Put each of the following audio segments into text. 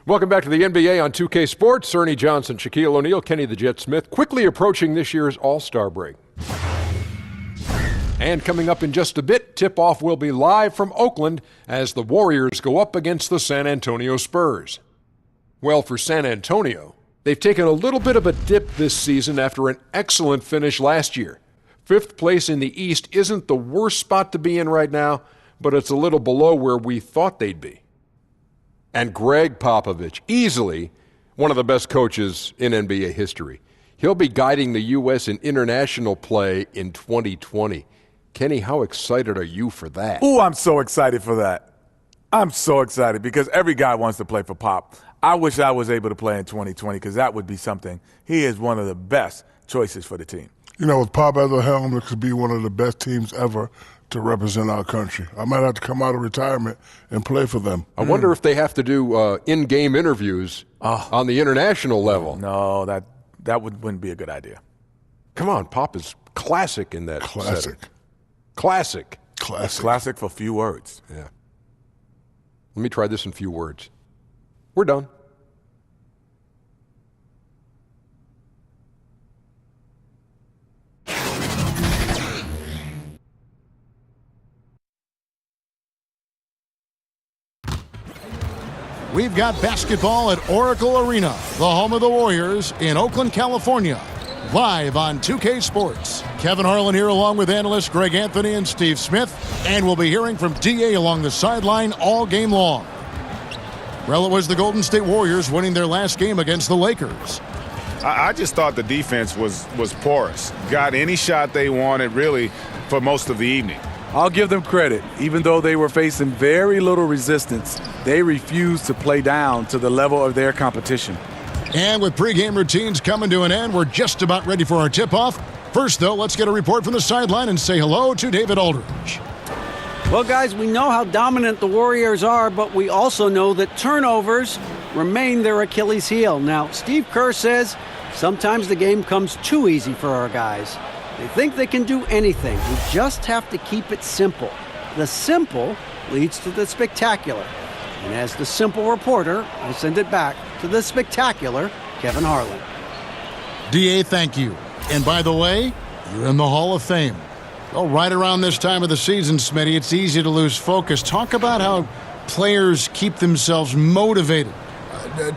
Welcome back to the NBA on 2K Sports. Ernie Johnson, Shaquille O'Neal, Kenny the Jet Smith, quickly approaching this year's All-Star break. And coming up in just a bit, tip-off will be live from Oakland as the Warriors go up against the San Antonio Spurs. Well, for San Antonio, they've taken a little bit of a dip this season after an excellent finish last year. 5th place in the East isn't the worst spot to be in right now, but it's a little below where we thought they'd be. And Greg Popovich, easily one of the best coaches in NBA history. He'll be guiding the U.S. in international play in 2020. Kenny, how excited are you for that? Ooh, I'm so excited for that. I'm so excited because every guy wants to play for Pop. I wish I was able to play in 2020 because that would be something. He is one of the best choices for the team. You know, with Pop at the helm, it could be one of the best teams ever to represent our country. I might have to come out of retirement and play for them. I wonder if they have to do in-game interviews on the international level. No, that wouldn't be a good idea. Come on, Pop is classic in that setting. Classic. Classic for few words. Yeah. Let me try this in few words. We're done. We've got basketball at Oracle Arena, the home of the Warriors in Oakland, California. Live on 2K Sports. Kevin Harlan here along with analysts Greg Anthony and Steve Smith. And we'll be hearing from DA along the sideline all game long. Well, it was the Golden State Warriors winning their last game against the Lakers. I just thought the defense was porous. Got any shot they wanted, really, for most of the evening. I'll give them credit. Even though they were facing very little resistance, they refused to play down to the level of their competition. And with pregame routines coming to an end, we're just about ready for our tip-off. First, though, let's get a report from the sideline and say hello to David Aldridge. Well, guys, we know how dominant the Warriors are, but we also know that turnovers remain their Achilles heel. Now, Steve Kerr says sometimes the game comes too easy for our guys. They think they can do anything. We just have to keep it simple. The simple leads to the spectacular. And as the simple reporter, I send it back to the spectacular Kevin Harlan. DA, thank you. And by the way, you're in the Hall of Fame. Well, right around this time of the season, Smitty, it's easy to lose focus. Talk about how players keep themselves motivated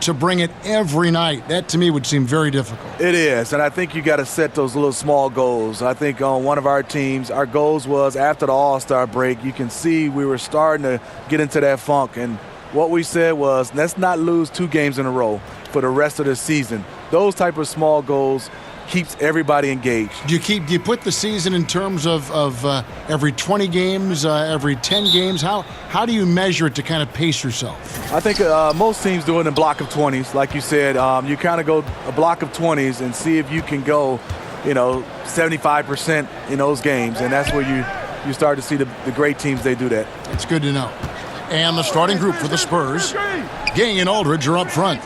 to bring it every night. That, to me, would seem very difficult. It is, and I think you got to set those little small goals. I think on one of our teams, our goals was after the All-Star break, you can see we were starting to get into that funk, and what we said was, let's not lose 2 games in a row for the rest of the season. Those type of small goals keeps everybody engaged. Do you put the season in terms of every 20 games, every 10 games? How do you measure it to kind of pace yourself? I think most teams do it in a block of 20s. Like you said, you kind of go a block of 20s and see if you can go, 75% in those games. And that's where you start to see the great teams, they do that. It's good to know. And the starting group for the Spurs, Gang and Aldridge are up front.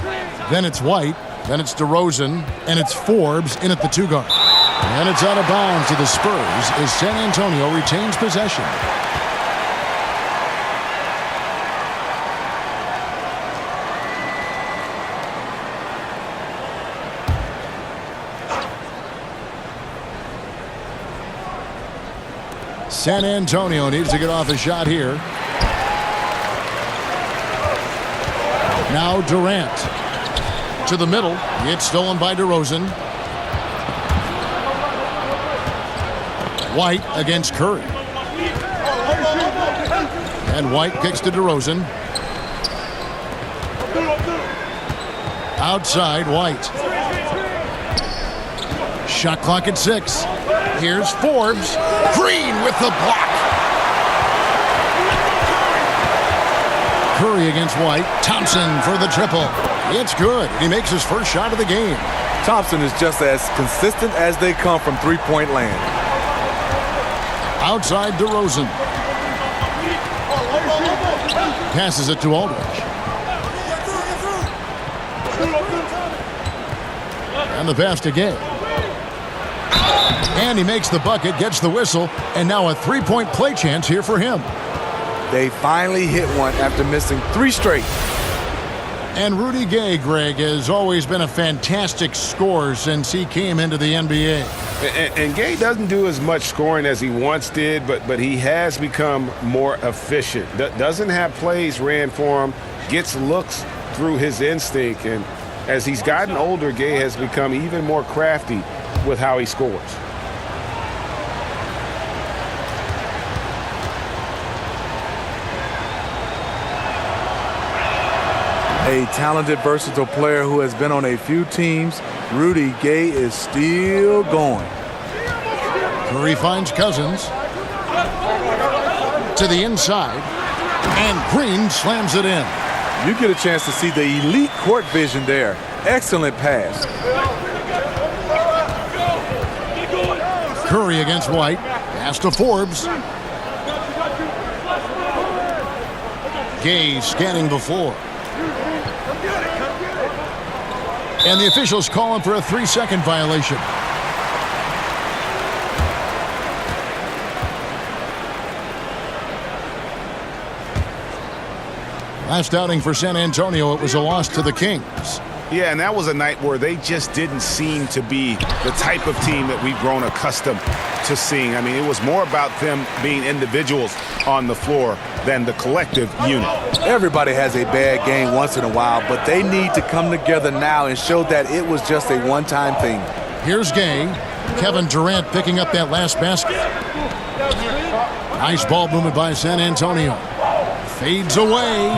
Then it's White. Then it's DeRozan, and it's Forbes in at the 2 guard. And it's out of bounds to the Spurs as San Antonio retains possession. San Antonio needs to get off a shot here. Now Durant. To the middle. It's stolen by DeRozan. White against Curry. And White kicks to DeRozan. Outside, White. Shot clock at 6. Here's Forbes. Green with the block. Curry against White. Thompson for the triple. It's good. He makes his first shot of the game. Thompson is just as consistent as they come from three-point land. Outside DeRozan. Passes it to Aldridge. And the pass to Gay. And he makes the bucket, gets the whistle, and now a 3-point play chance here for him. They finally hit one after missing 3 straight. And Rudy Gay, Greg, has always been a fantastic scorer since he came into the NBA. And Gay doesn't do as much scoring as he once did, but he has become more efficient. Doesn't have plays ran for him, gets looks through his instinct, and as he's gotten older, Gay has become even more crafty with how he scores. A talented, versatile player who has been on a few teams. Rudy Gay is still going. Curry finds Cousins to the inside, and Green slams it in. You get a chance to see the elite court vision there. Excellent pass. Curry against White. Pass to Forbes. Gay scanning the floor. And the officials call him for a 3-second violation. Last outing for San Antonio, it was a loss to the Kings. Yeah, and that was a night where they just didn't seem to be the type of team that we've grown accustomed to seeing. I mean, it was more about them being individuals on the floor than the collective unit. Everybody has a bad game once in a while, but they need to come together now and show that it was just a one-time thing. Here's Gay. Kevin Durant picking up that last basket. Nice ball movement by San Antonio. Fades away.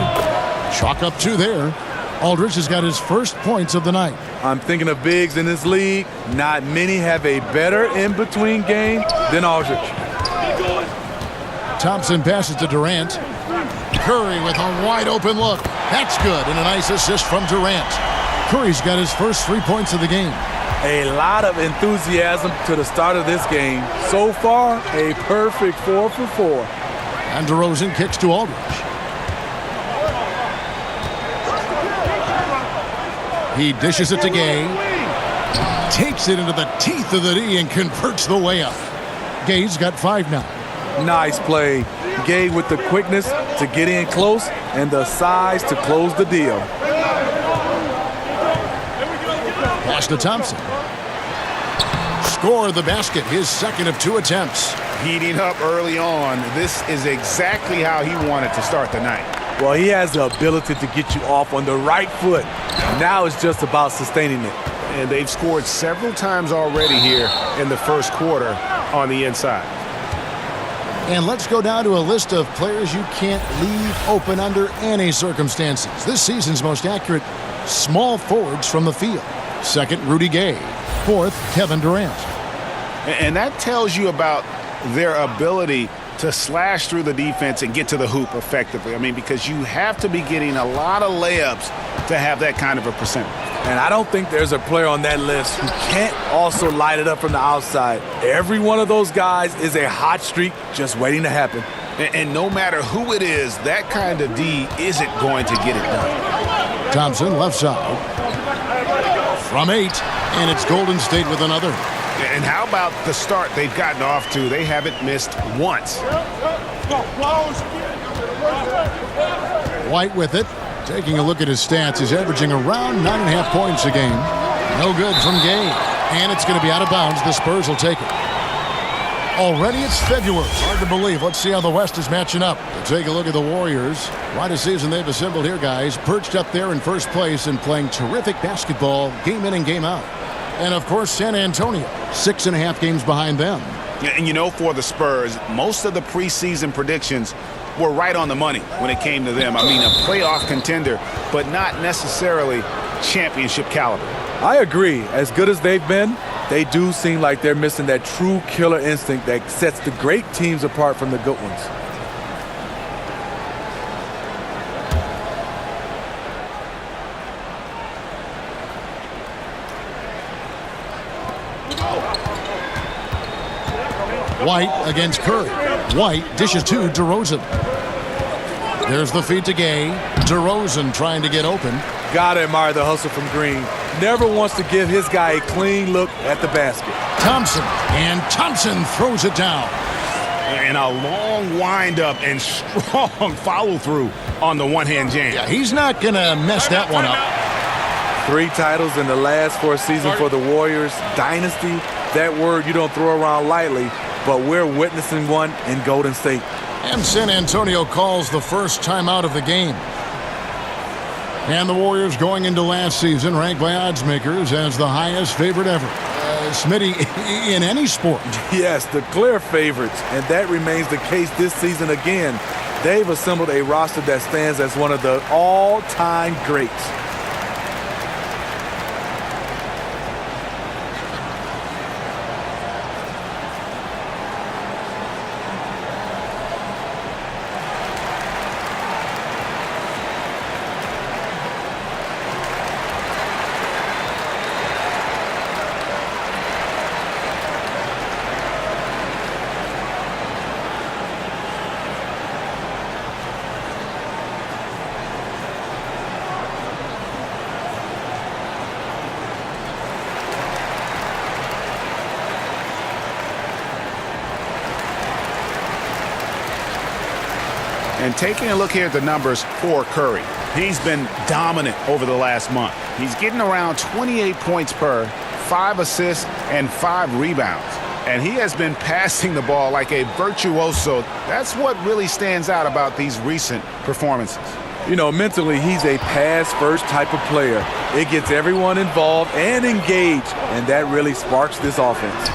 Chalk up 2 there. Aldridge has got his first points of the night. I'm thinking of bigs in this league. Not many have a better in-between game than Aldridge. Thompson passes to Durant. Curry with a wide open look. That's good, and a nice assist from Durant. Curry's got his first 3 points of the game. A lot of enthusiasm to the start of this game. So far, a perfect 4 for 4. And DeRozan kicks to Aldridge. He dishes it to Gay. Takes it into the teeth of the D and converts the layup. Gay's got 5 now. Nice play. Gay with the quickness to get in close and the size to close the deal. Pass to Thompson. Score the basket, his second of 2 attempts. Heating up early on. This is exactly how he wanted to start the night. Well, he has the ability to get you off on the right foot. Now it's just about sustaining it. And they've scored several times already here in the first quarter on the inside. And let's go down to a list of players you can't leave open under any circumstances. This season's most accurate small forwards from the field. Second, Rudy Gay. Fourth, Kevin Durant. And that tells you about their ability to slash through the defense and get to the hoop effectively. I mean, because you have to be getting a lot of layups to have that kind of a percentage. And I don't think there's a player on that list who can't also light it up from the outside. Every one of those guys is a hot streak just waiting to happen. And no matter who it is, that kind of D isn't going to get it done. Thompson, left side. From 8, and it's Golden State with another. And how about the start they've gotten off to? They haven't missed once. White with it. Taking a look at his stats, he's averaging around 9.5 points a game. No good from Gay. And it's going to be out of bounds. The Spurs will take it. Already it's February. Hard to believe. Let's see how the West is matching up. We'll take a look at the Warriors. Quite a season they've assembled here, guys. Perched up there in first place and playing terrific basketball game in and game out. And, of course, San Antonio, 6.5 games behind them. And, you know, for the Spurs, most of the preseason predictions were right on the money when it came to them. I mean, a playoff contender, but not necessarily championship caliber. I agree. As good as they've been, they do seem like they're missing that true killer instinct that sets the great teams apart from the good ones. White against Curry. White dishes to DeRozan. There's the feed to Gay. DeRozan trying to get open. Gotta admire the hustle from Green. Never wants to give his guy a clean look at the basket. Thompson, and Thompson throws it down. And a long windup and strong follow-through on the one-hand jam. Yeah, he's not going to mess that one up. 3 titles in the last 4 seasons for the Warriors. Dynasty, that word you don't throw around lightly, but we're witnessing one in Golden State. And San Antonio calls the first timeout of the game. And the Warriors going into last season ranked by odds makers as the highest favorite ever. Smitty, in any sport. Yes, the clear favorites, and that remains the case this season again. They've assembled a roster that stands as one of the all-time greats. And taking a look here at the numbers for Curry, he's been dominant over the last month. He's getting around 28 points per, 5 assists, and 5 rebounds. And he has been passing the ball like a virtuoso. That's what really stands out about these recent performances. You know, mentally, he's a pass-first type of player. It gets everyone involved and engaged, and that really sparks this offense.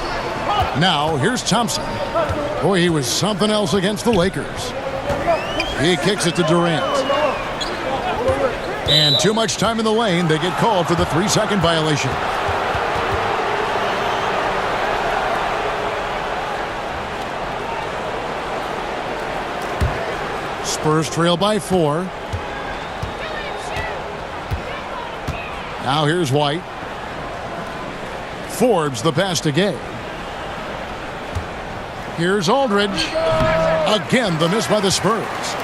Now, here's Thompson. Boy, he was something else against the Lakers. He kicks it to Durant. And too much time in the lane. They get called for the 3-second violation. Spurs trail by 4. Now here's White. Forbes the pass to Gay. Here's Aldridge. Again, the miss by the Spurs.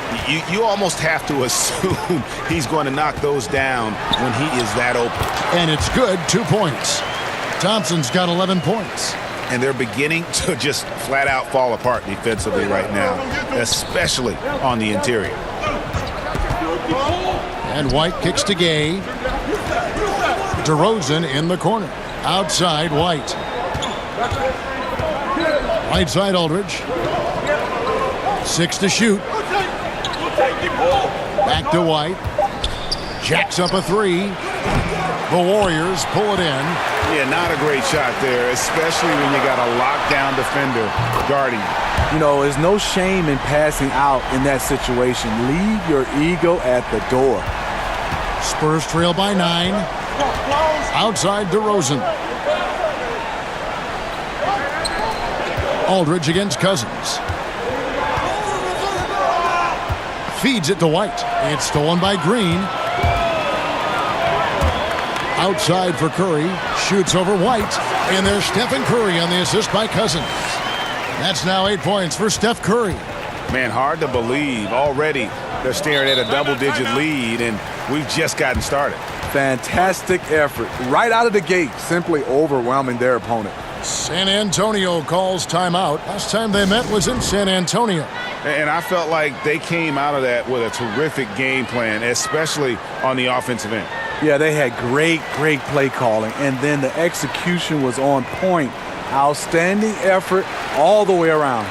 You almost have to assume he's going to knock those down when he is that open. And it's good, 2 points. Thompson's got 11 points. And they're beginning to just flat out fall apart defensively right now, especially on the interior. And White kicks to Gay. DeRozan in the corner. Outside, White. Right side, Aldridge. 6 to shoot. Back to White. Jacks up a 3. The Warriors pull it in. Yeah, not a great shot there, especially when you got a lockdown defender guarding you. You know, there's no shame in passing out in that situation. Leave your ego at the door. Spurs trail by 9. Outside DeRozan. Aldridge against Cousins. Feeds it to White. It's stolen by Green. Outside for Curry. Shoots over White. And there's Stephen Curry on the assist by Cousins. That's now 8 points for Steph Curry. Man, hard to believe. Already they're staring at a double-digit lead, and we've just gotten started. Fantastic effort. Right out of the gate, simply overwhelming their opponent. San Antonio calls timeout. Last time they met was in San Antonio. And I felt like they came out of that with a terrific game plan, especially on the offensive end. Yeah, they had great play calling, and then the execution was on point. Outstanding effort all the way around.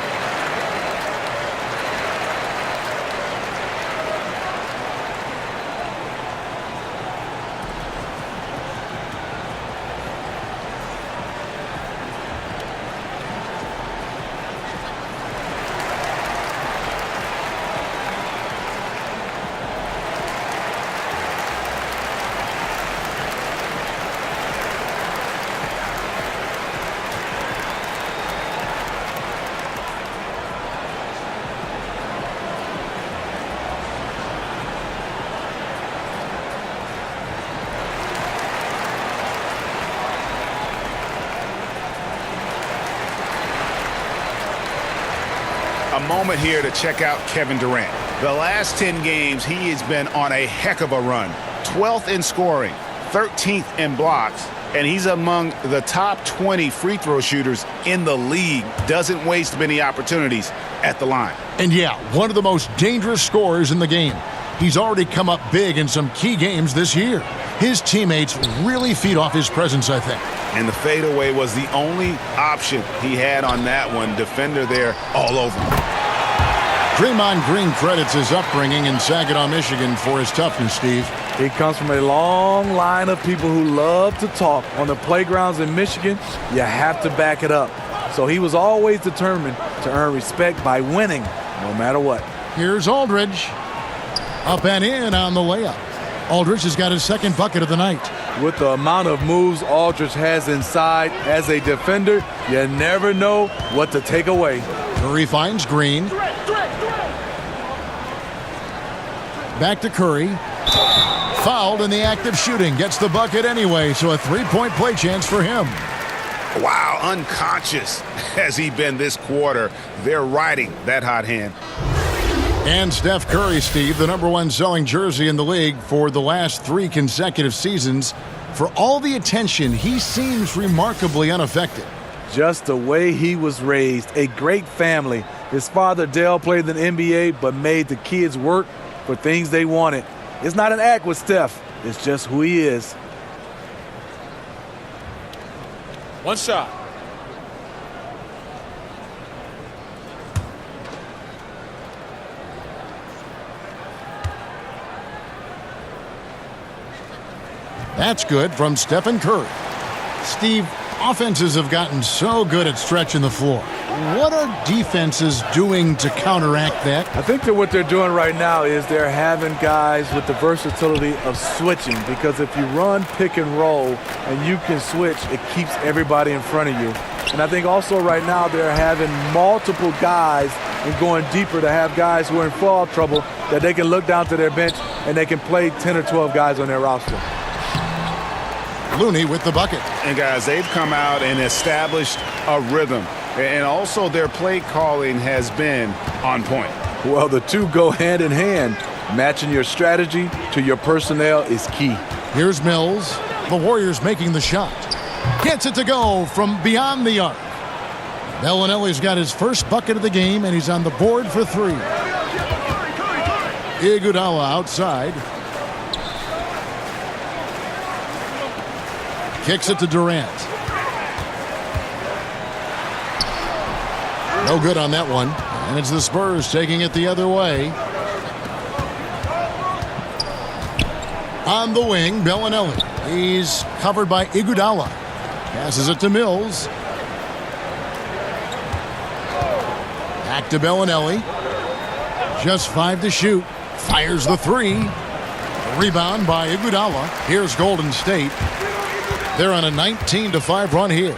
A moment here to check out Kevin Durant. The last 10 games, he has been on a heck of a run. 12th in scoring, 13th in blocks, and he's among the top 20 free throw shooters in the league. Doesn't waste many opportunities at the line. And yeah, one of the most dangerous scorers in the game. He's already come up big in some key games this year. His teammates really feed off his presence, I think. And the fadeaway was the only option he had on that one. Defender there all over him. Draymond Green credits his upbringing in Saginaw, Michigan for his toughness, Steve. He comes from a long line of people who love to talk. On the playgrounds in Michigan, you have to back it up. So he was always determined to earn respect by winning, no matter what. Here's Aldridge. Up and in on the layup. Aldridge has got his second bucket of the night. With the amount of moves Aldridge has inside as a defender, you never know what to take away. Curry finds Green. Back to Curry. Fouled in the act of shooting. Gets the bucket anyway, so a three-point play chance for him. Wow, unconscious has he been this quarter. They're riding that hot hand. And Steph Curry, Steve, the #1 selling jersey in the league for the last 3 consecutive seasons. For all the attention, he seems remarkably unaffected. Just the way he was raised. A great family. His father, Dale, played in the NBA, but made the kids work for things they wanted. It's not an act with Steph. It's just who he is. One shot. That's good from Stephen Curry. Steve, offenses have gotten so good at stretching the floor. What are defenses doing to counteract that? I think that what they're doing right now is they're having guys with the versatility of switching, because if you run pick and roll and you can switch, it keeps everybody in front of you. And I think also right now they're having multiple guys and going deeper to have guys who are in foul trouble that they can look down to their bench and they can play 10 or 12 guys on their roster. Looney with the bucket. And guys, they've come out and established a rhythm. And also their play calling has been on point. Well, the two go hand in hand. Matching your strategy to your personnel is key. Here's Mills. The Warriors making the shot. Gets it to go from beyond the arc. Bellinelli's got his first bucket of the game, and he's on the board for 3. Iguodala outside. Kicks it to Durant. No good on that one. And it's the Spurs taking it the other way. On the wing, Bellinelli. He's covered by Iguodala. Passes it to Mills. Back to Bellinelli. Just 5 to shoot. Fires the 3. Rebound by Iguodala. Here's Golden State. They're on a 19-5 run here.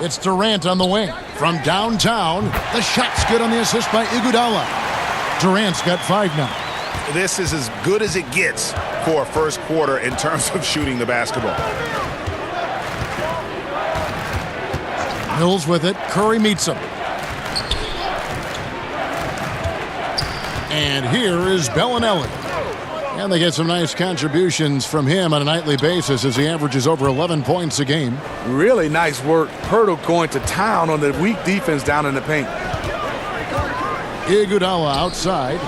It's Durant on the wing. From downtown, the shot's good on the assist by Iguodala. Durant's got 5 now. This is as good as it gets for a first quarter in terms of shooting the basketball. Mills with it. Curry meets him. And here is Bellinelli. And they get some nice contributions from him on a nightly basis as he averages over 11 points a game. Really nice work. Hurdle going to town on the weak defense down in the paint. Iguodala outside.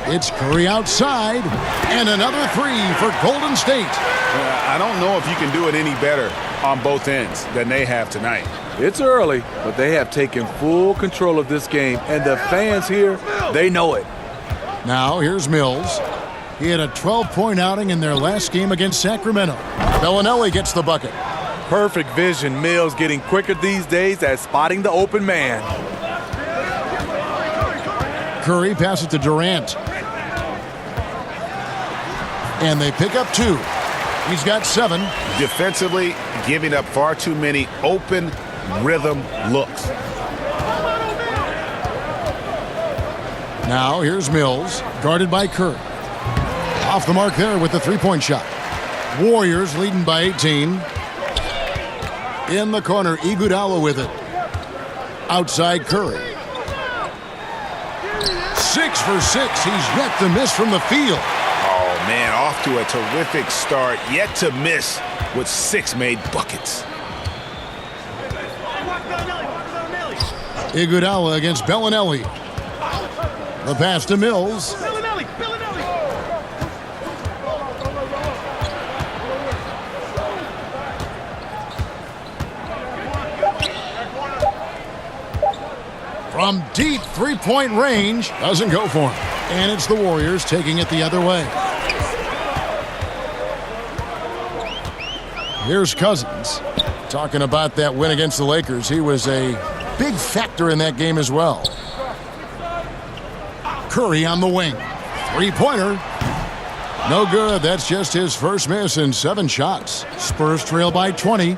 It's Curry outside. And another 3 for Golden State. I don't know if you can do it any better on both ends than they have tonight. It's early, but they have taken full control of this game. And the fans here, they know it. Now here's Mills. He had a 12-point outing in their last game against Sacramento. Bellinelli gets the bucket. Perfect vision. Mills getting quicker these days at spotting the open man. Curry passes to Durant. And they pick up 2. He's got 7. Defensively, giving up far too many open rhythm looks. Now here's Mills, guarded by Curry. Off the mark there with the 3-point shot. Warriors leading by 18. In the corner, Iguodala with it. Outside Curry. 6 for 6. He's yet to miss from the field. Oh, Man, off to a terrific start, yet to miss with 6 made buckets. Iguodala against Bellinelli. The pass to Mills. From deep three-point range, doesn't go for him. And it's the Warriors taking it the other way. Here's Cousins. Talking about that win against the Lakers, he was a big factor in that game as well. Curry on the wing. Three-pointer. No good. That's just his first miss in 7 shots. Spurs trail by 20.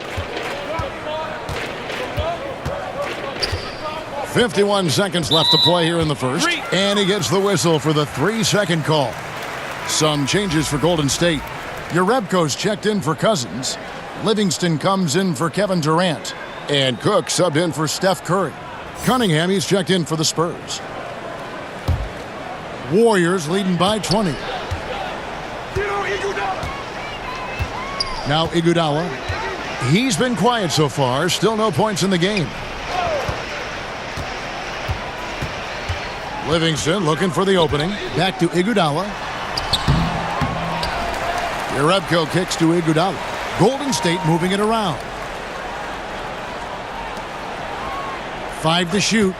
51 seconds left to play here in the first. And he gets the whistle for the 3-second call. Some changes for Golden State. Jerebko's checked in for Cousins. Livingston comes in for Kevin Durant. And Cook subbed in for Steph Curry. Cunningham, he's checked in for the Spurs. Warriors leading by 20. Now Iguodala. He's been quiet so far. Still no points in the game. Livingston looking for the opening. Back to Iguodala. Jerebko kicks to Iguodala. Golden State moving it around. 5 to shoot.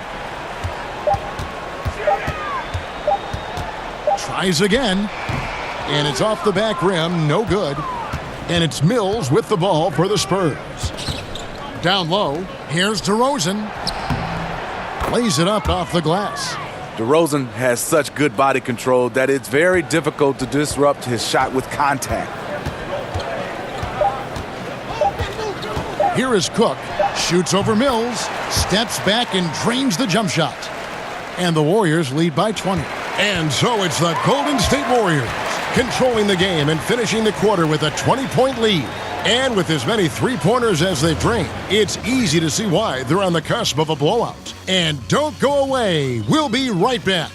Tries again. And it's off the back rim. No good. And it's Mills with the ball for the Spurs. Down low. Here's DeRozan. Lays it up off the glass. DeRozan has such good body control that it's very difficult to disrupt his shot with contact. Here is Cook. Shoots over Mills. Steps back and drains the jump shot. And the Warriors lead by 20. And so it's the Golden State Warriors controlling the game and finishing the quarter with a 20-point lead. And with as many three-pointers as they've drained, it's easy to see why they're on the cusp of a blowout. And don't go away. We'll be right back.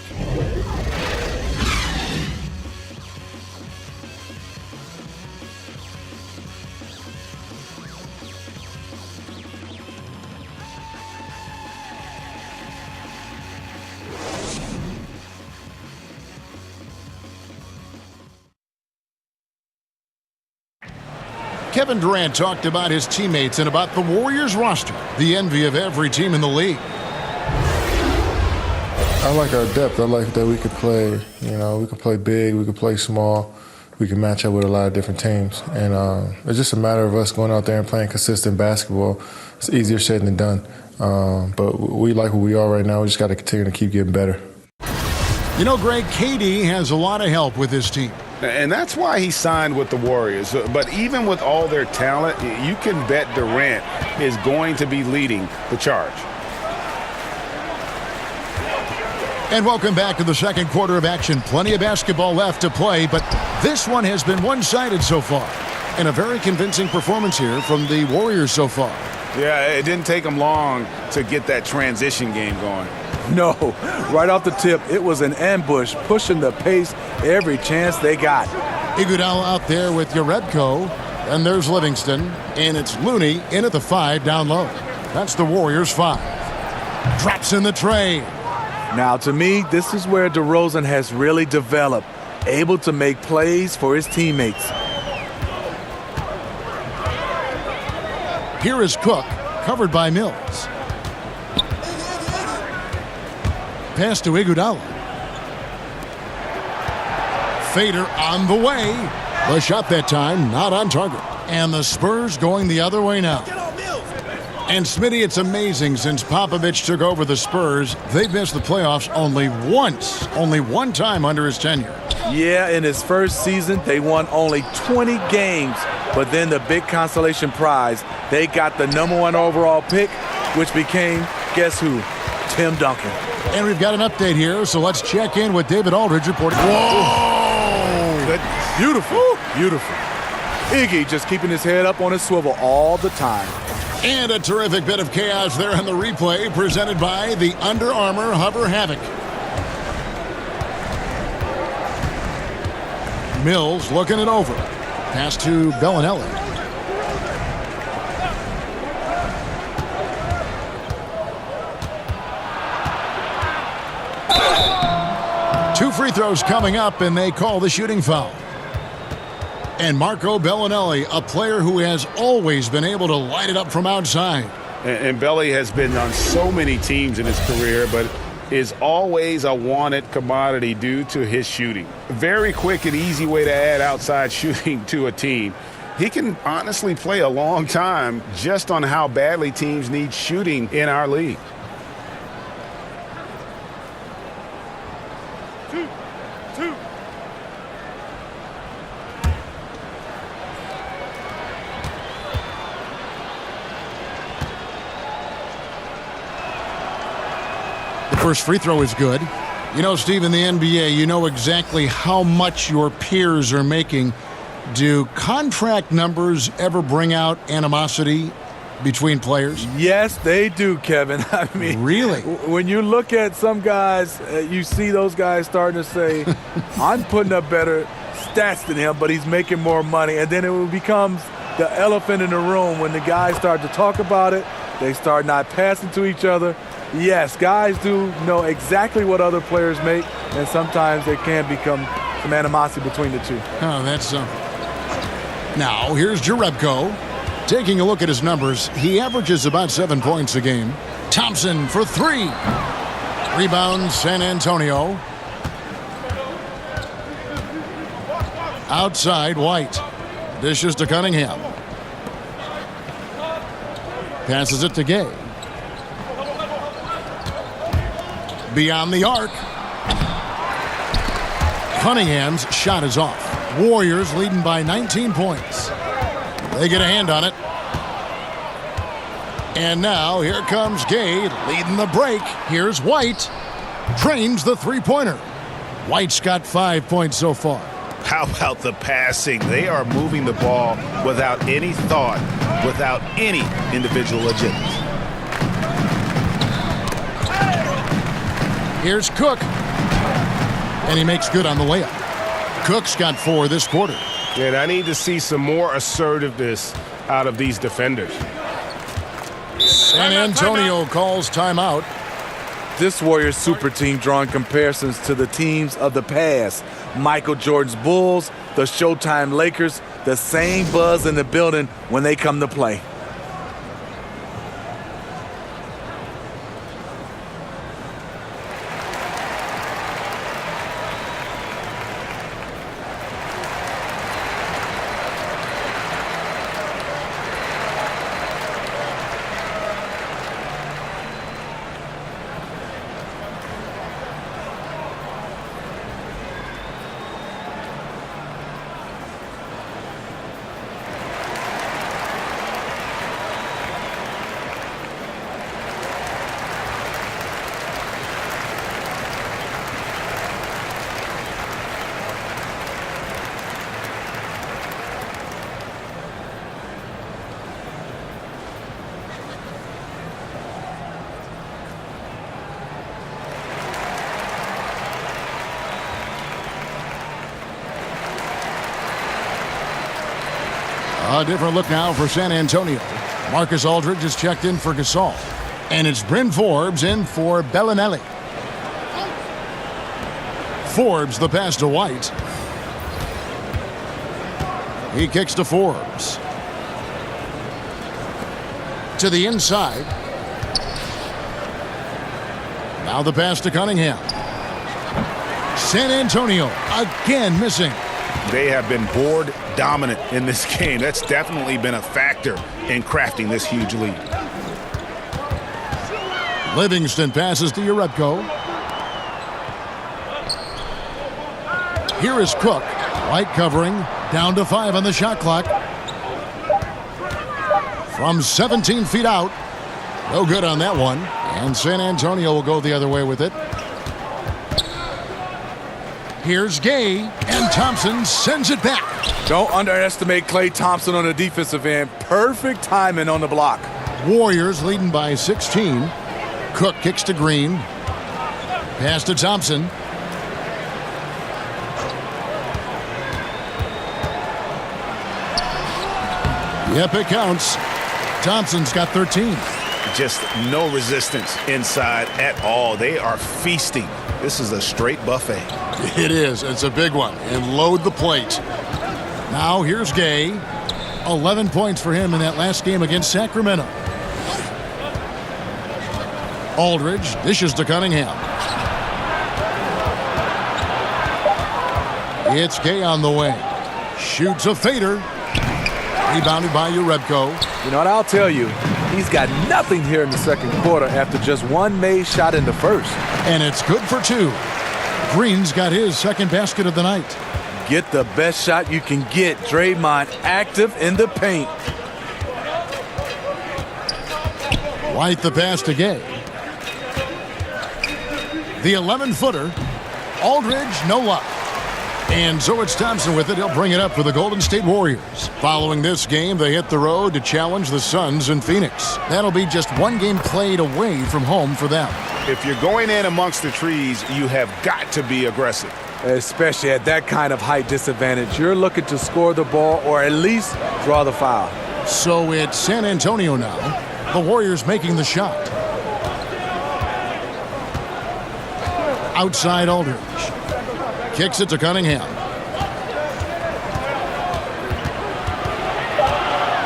Kevin Durant talked about his teammates and about the Warriors roster, the envy of every team in the league. I like our depth. I like that we could play, we could play big, we could play small, we can match up with a lot of different teams. And it's just a matter of us going out there and playing consistent basketball. It's easier said than done. But we like who we are right now. We just got to continue to keep getting better. Greg, KD has a lot of help with his team. And that's why he signed with the Warriors. But even with all their talent, you can bet Durant is going to be leading the charge. And welcome back to the second quarter of action. Plenty of basketball left to play, but this one has been one-sided so far. And a very convincing performance here from the Warriors so far. Yeah, it didn't take them long to get that transition game going. No, right off the tip, it was an ambush, pushing the pace every chance they got. Iguodala out there with Jerebko, and there's Livingston, and it's Looney in at the 5 down low. That's the Warriors 5. Drops in the tray. Now, to me, this is where DeRozan has really developed, able to make plays for his teammates. Here is Cook, covered by Mills. Pass to Iguodala. Fader on the way. The shot that time not on target. And the Spurs going the other way now. And Smitty, it's amazing since Popovich took over the Spurs, they've missed the playoffs only once. Only one time under his tenure. Yeah, in his first season, they won only 20 games. But then the big consolation prize, they got the #1 overall pick, which became, guess who? Tim Duncan. And we've got an update here, so let's check in with David Aldridge reporting. Whoa! Goodness. Beautiful. Beautiful. Iggy just keeping his head up on his swivel all the time. And a terrific bit of chaos there on the replay presented by the Under Armour Hover Havoc. Mills looking it over. Pass to Bellinelli. Two free throws coming up, and they call the shooting foul. And Marco Bellinelli, a player who has always been able to light it up from outside. And Belly has been on so many teams in his career, but is always a wanted commodity due to his shooting. Very quick and easy way to add outside shooting to a team. He can honestly play a long time just on how badly teams need shooting in our league. First free throw is good. You know, Steve, in the NBA, you know exactly how much your peers are making. Do contract numbers ever bring out animosity between players? Yes, they do, Kevin. I mean, really? When you look at some guys, you see those guys starting to say, I'm putting up better stats than him, but he's making more money. And then it becomes the elephant in the room when the guys start to talk about it. They start not passing to each other. Yes, guys do know exactly what other players make, and sometimes there can become some animosity between the two. Oh, that's something. Now, here's Jerebko. Taking a look at his numbers, he averages about 7 points a game. Thompson for three. Rebound, San Antonio. Outside, White. Dishes to Cunningham. Passes it to Gay. Beyond the arc. Cunningham's shot is off. Warriors leading by 19 points. They get a hand on it. And now here comes Gay leading the break. Here's White. Trains the three-pointer. White's got 5 points so far. How about the passing? They are moving the ball without any thought, without any individual agendas. Here's Cook. And he makes good on the layup. Cook's got 4 this quarter. And I need to see some more assertiveness out of these defenders. San Antonio calls timeout. This Warriors super team drawing comparisons to the teams of the past. Michael Jordan's Bulls, the Showtime Lakers, the same buzz in the building when they come to play. A different look now for San Antonio. Marcus Aldridge is checked in for Gasol. And it's Bryn Forbes in for Bellinelli. Forbes the pass to White. He kicks to Forbes. To the inside. Now the pass to Cunningham. San Antonio again missing. They have been board dominant in this game. That's definitely been a factor in crafting this huge lead. Livingston passes to Jerebko. Here is Cook. White covering. Down to 5 on the shot clock. From 17 feet out. No good on that one. And San Antonio will go the other way with it. Here's Gay, and Thompson sends it back. Don't underestimate Klay Thompson on the defensive end. Perfect timing on the block. Warriors leading by 16. Cook kicks to Green. Pass to Thompson. Yep, it counts. Thompson's got 13. Just no resistance inside at all. They are feasting. This is a straight buffet. It is. It's a big one. And load the plate. Now here's Gay. 11 points for him in that last game against Sacramento. Aldridge dishes to Cunningham. It's Gay on the way. Shoots a fader. Rebounded by Urebko. You know what, I'll tell you, he's got nothing here in the second quarter after just one made shot in the first. And it's good for two. Green's got his second basket of the night. Get the best shot you can get. Draymond active in the paint. White the pass to Gay. The 11-footer. Aldridge, no luck. And so it's Thompson with it. He'll bring it up for the Golden State Warriors. Following this game, they hit the road to challenge the Suns in Phoenix. That'll be just one game played away from home for them. If you're going in amongst the trees, you have got to be aggressive. Especially at that kind of height disadvantage. You're looking to score the ball or at least draw the foul. So it's San Antonio now. The Warriors making the shot. Outside Aldridge. Kicks it to Cunningham.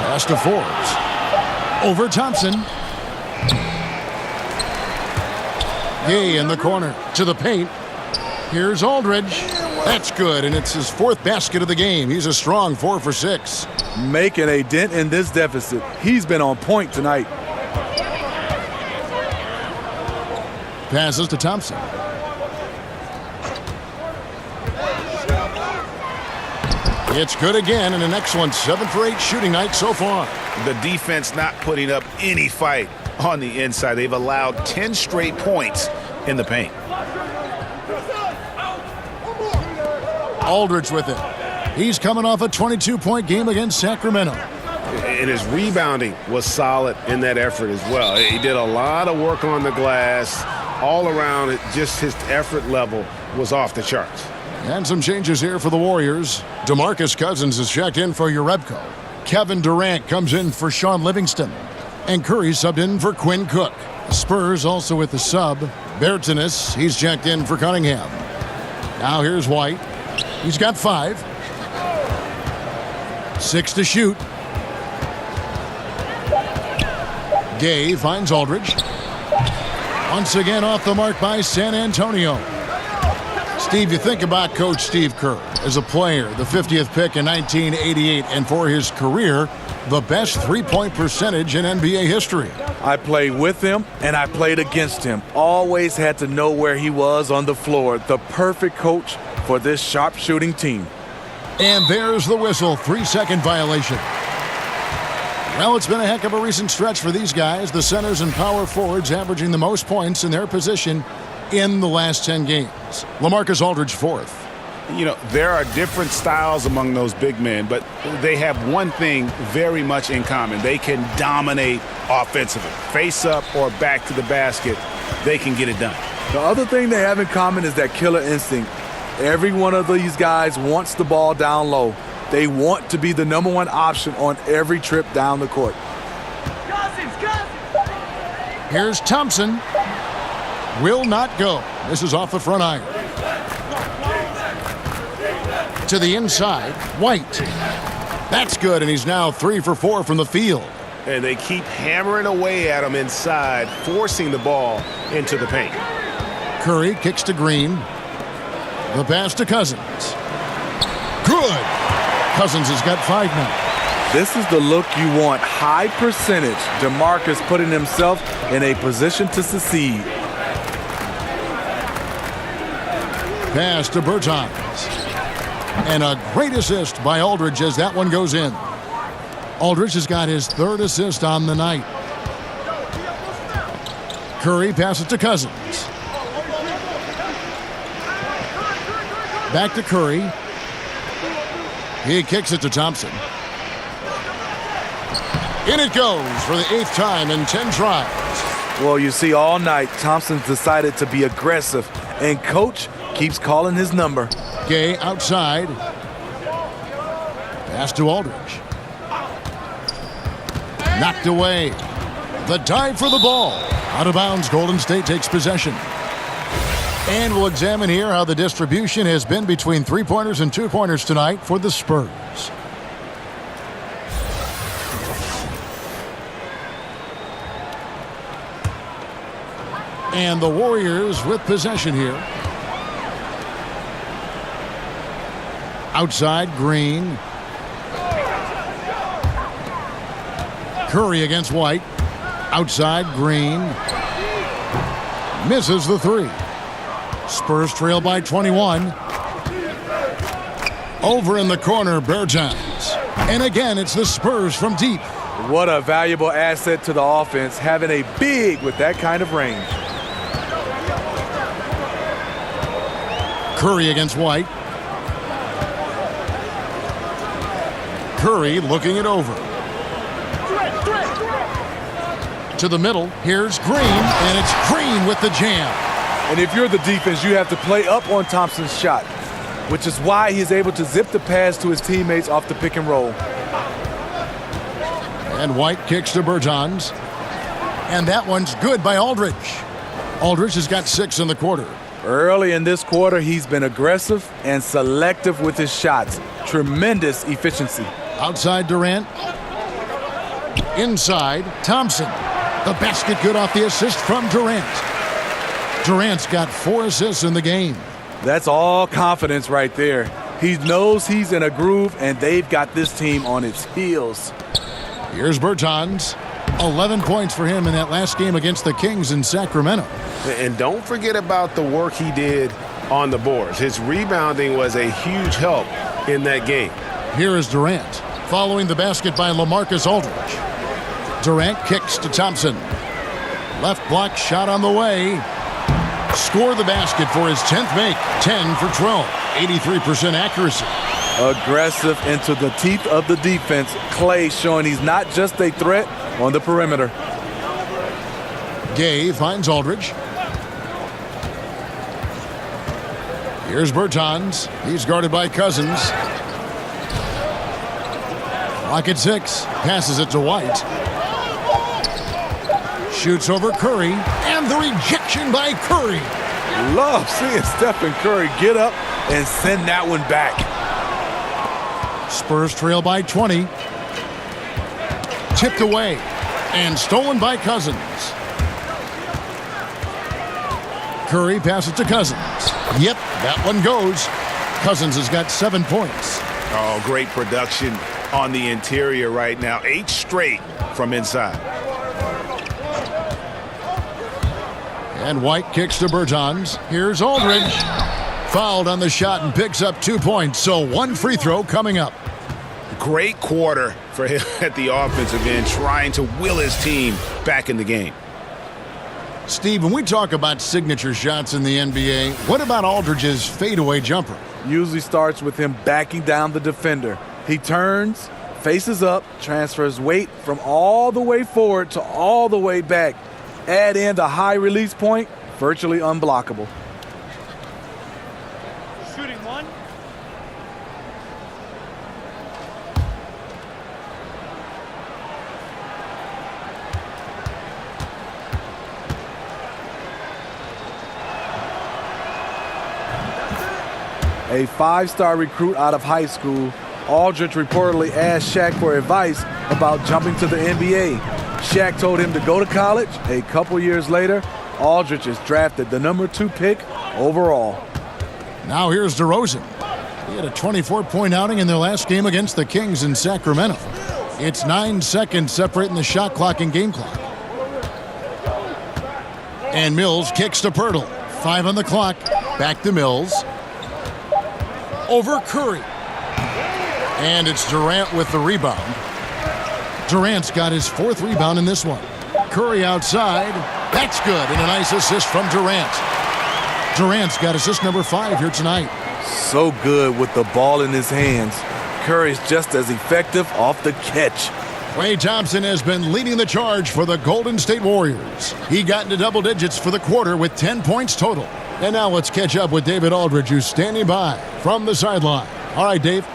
Pass to Forbes. Over Thompson. Gay in the corner to the paint. Here's Aldridge. That's good, and it's his fourth basket of the game. He's a strong 4 for 6. Making a dent in this deficit. He's been on point tonight. Passes to Thompson. It's good again, and an excellent 7 for 8 shooting night so far. The defense not putting up any fight on the inside. They've allowed 10 straight points in the paint. Aldridge with it. He's coming off a 22-point game against Sacramento. And his rebounding was solid in that effort as well. He did a lot of work on the glass. All around, just his effort level was off the charts. And some changes here for the Warriors. DeMarcus Cousins is checked in for Urebko. Kevin Durant comes in for Sean Livingston. And Curry subbed in for Quinn Cook. The Spurs also with the sub. Bertanis, he's checked in for Cunningham. Now here's White. He's got 5. 6 to shoot. Gay finds Aldridge. Once again off the mark by San Antonio. Steve, you think about Coach Steve Kerr as a player, the 50th pick in 1988, and for his career, the best three-point percentage in NBA history. I played with him, and I played against him. Always had to know where he was on the floor. The perfect coach for this sharp-shooting team. And there's the whistle, 3-second violation. Well, it's been a heck of a recent stretch for these guys. The centers and power forwards averaging the most points in their position in the last 10 games. LaMarcus Aldridge, 4th. You know, there are different styles among those big men, but they have one thing very much in common. They can dominate offensively. Face up or back to the basket, they can get it done. The other thing they have in common is that killer instinct. Every one of these guys wants the ball down low. They want to be the number one option on every trip down the court. Here's Thompson. Will not go. This is off the front iron. To the inside, White. That's good, and he's now 3 for 4 from the field. And they keep hammering away at him inside, forcing the ball into the paint. Curry kicks to Green. The pass to Cousins. Good. Cousins has got 5 now. This is the look you want. High percentage. DeMarcus putting himself in a position to succeed. Pass to Bertans. And a great assist by Aldridge as that one goes in. Aldridge has got his 3rd assist on the night. Curry passes to Cousins. Back to Curry. He kicks it to Thompson. In it goes for the 8th time in 10 tries. Well, you see all night, Thompson's decided to be aggressive, and Coach keeps calling his number. Gay outside. Pass to Aldridge. Knocked away. The dive for the ball. Out of bounds, Golden State takes possession. And we'll examine here how the distribution has been between three-pointers and two-pointers tonight for the Spurs. And the Warriors with possession here. Outside, Green. Curry against White. Outside, Green. Misses the three. Spurs trail by 21. Over in the corner, Bertans. And again, it's the Spurs from deep. What a valuable asset to the offense, having a big with that kind of range. Curry against White. Curry looking it over. To the middle, here's Green, and it's Green with the jam. And if you're the defense, you have to play up on Thompson's shot, which is why he's able to zip the pass to his teammates off the pick and roll. And White kicks to Bertans. And that one's good by Aldridge. Aldridge has got 6 in the quarter. Early in this quarter, he's been aggressive and selective with his shots. Tremendous efficiency. Outside Durant. Inside Thompson. The basket good off the assist from Durant. Durant's got 4 assists in the game. That's all confidence right there. He knows he's in a groove, and they've got this team on its heels. Here's Bertans. 11 points for him in that last game against the Kings in Sacramento. And don't forget about the work he did on the boards. His rebounding was a huge help in that game. Here is Durant, following the basket by LaMarcus Aldridge. Durant kicks to Thompson. Left block shot on the way. Score the basket for his 10th make. 10 for 12. 83% accuracy. Aggressive into the teeth of the defense. Clay showing he's not just a threat on the perimeter. Gay finds Aldridge. Here's Bertans. He's guarded by Cousins. Clock at 6. Passes it to White. Shoots over Curry. And the rejection by Curry. Love seeing Stephen Curry get up and send that one back. Spurs trail by 20. Tipped away. And stolen by Cousins. Curry passes to Cousins. Yep, that one goes. Cousins has got 7 points. Oh, great production on the interior right now. 8 straight from inside. And White kicks to Bertans. Here's Aldridge. Fouled on the shot and picks up 2 points. So 1 free throw coming up. Great quarter for him at the offensive end, trying to will his team back in the game. Steve, when we talk about signature shots in the NBA, what about Aldridge's fadeaway jumper? Usually starts with him backing down the defender. He turns, faces up, transfers weight from all the way forward to all the way back. Add in the high release point, virtually unblockable. Shooting 1. A 5-star recruit out of high school, Aldridge reportedly asked Shaq for advice about jumping to the NBA. Shaq told him to go to college. A couple years later, Aldridge is drafted the number 2 pick overall. Now here's DeRozan. He had a 24-point outing in their last game against the Kings in Sacramento. It's 9 seconds separating the shot clock and game clock. And Mills kicks to Pirtle. 5 on the clock. Back to Mills. Over Curry. And it's Durant with the rebound. Durant's got his 4th rebound in this one. Curry outside. That's good. And a nice assist from Durant. Durant's got assist number 5 here tonight. So good with the ball in his hands. Curry's just as effective off the catch. Klay Thompson has been leading the charge for the Golden State Warriors. He got into double digits for the quarter with 10 points total. And now let's catch up with David Aldridge, who's standing by from the sideline. All right, Dave.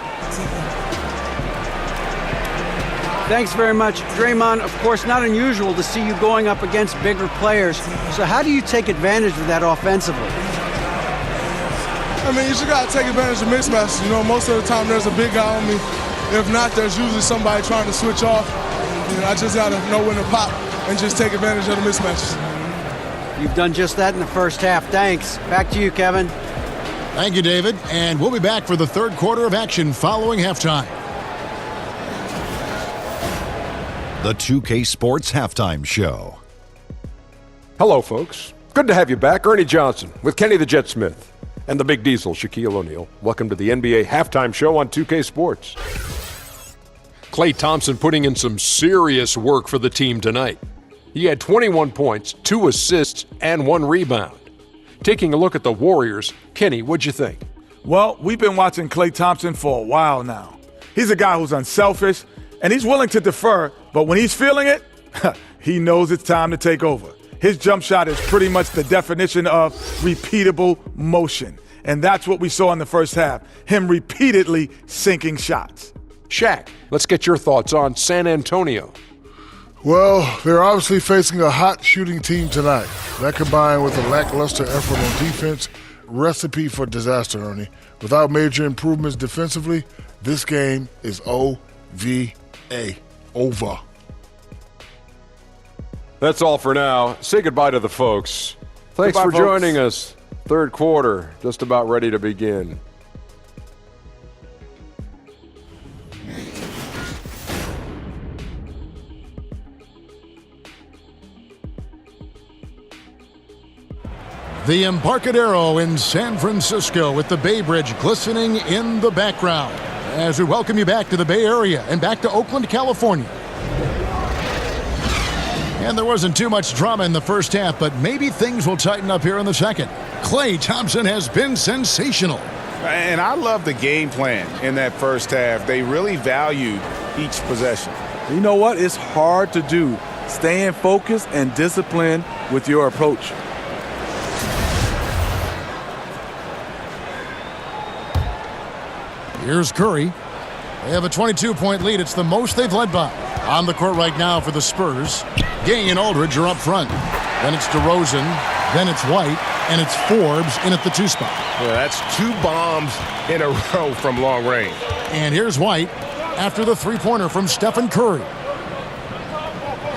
Thanks very much. Draymond, of course, not unusual to see you going up against bigger players. So how do you take advantage of that offensively? I mean, you just got to take advantage of mismatches. You know, most of the time there's a big guy on me. If not, there's usually somebody trying to switch off. You know, I just got to know when to pop and just take advantage of the mismatches. You've done just that in the first half. Thanks. Back to you, Kevin. Thank you, David. And we'll be back for the third quarter of action following halftime. The 2K Sports Halftime Show. Hello, folks. Good to have you back. Ernie Johnson with Kenny the Jet Smith and the Big Diesel, Shaquille O'Neal. Welcome to the NBA Halftime Show on 2K Sports. Klay Thompson putting in some serious work for the team tonight. He had 21 points, 2 assists, and 1 rebound. Taking a look at the Warriors, Kenny, what'd you think? Well, we've been watching Klay Thompson for a while now. He's a guy who's unselfish, and he's willing to defer, but when he's feeling it, he knows it's time to take over. His jump shot is pretty much the definition of repeatable motion, and that's what we saw in the first half, him repeatedly sinking shots. Shaq, let's get your thoughts on San Antonio. Well, they're obviously facing a hot shooting team tonight. That combined with a lackluster effort on defense, recipe for disaster, Ernie. Without major improvements defensively, this game is OVA. Over. That's all for now. Say goodbye to the folks. Thanks Goodbye, for folks. joining us. Third quarter, just about ready to begin. The Embarcadero in San Francisco with the Bay Bridge glistening in the background as we welcome you back to the Bay Area and back to Oakland, California. And there wasn't too much drama in the first half, but maybe things will tighten up here in the second. Klay Thompson has been sensational. And I love the game plan in that first half. They really valued each possession. You know what? It's hard to do. Staying focused and disciplined with your approach. Here's Curry. They have a 22-point lead. It's the most they've led by. On the court right now for the Spurs. Gang and Aldridge are up front. Then it's DeRozan. Then it's White. And it's Forbes in at the 2 spot. Yeah, that's 2 bombs in a row from long range. And here's White after the 3-pointer from Stephen Curry.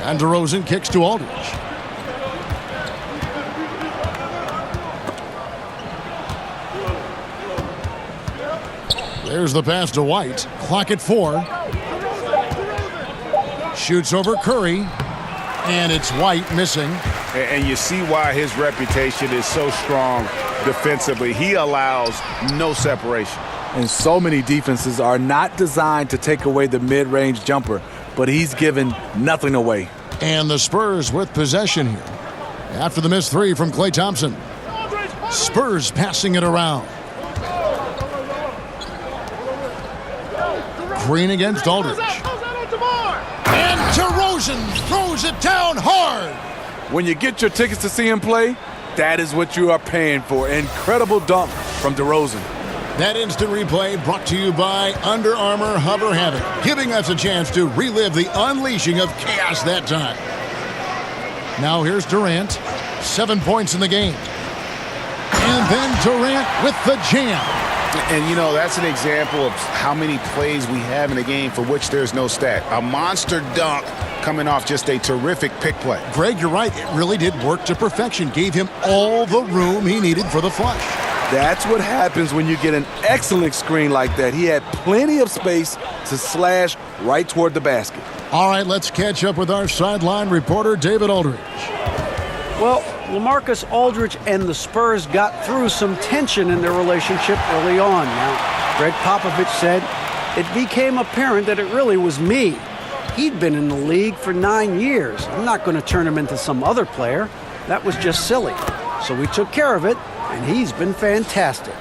And DeRozan kicks to Aldridge. There's the pass to White. Clock at 4. Shoots over Curry. And it's White missing. And you see why his reputation is so strong defensively. He allows no separation. And so many defenses are not designed to take away the mid-range jumper, but he's given nothing away. And the Spurs with possession here. After the missed 3 from Klay Thompson. Spurs passing it around. Green against Aldridge. And DeRozan throws it down hard. When you get your tickets to see him play, that is what you are paying for. Incredible dunk from DeRozan. That instant replay brought to you by Under Armour Hover Havoc, giving us a chance to relive the unleashing of chaos that time. Now here's Durant. 7 points in the game. And then Durant with the jam. And, you know, that's an example of how many plays we have in a game for which there's no stat. A monster dunk coming off just a terrific pick play. Greg, you're right. It really did work to perfection. Gave him all the room he needed for the flush. That's what happens when you get an excellent screen like that. He had plenty of space to slash right toward the basket. All right, let's catch up with our sideline reporter, David Aldridge. Well, LaMarcus Aldridge and the Spurs got through some tension in their relationship early on. Now, Greg Popovich said, it became apparent that it really was me. He'd been in the league for 9 years. I'm not going to turn him into some other player. That was just silly. So we took care of it, and he's been fantastic.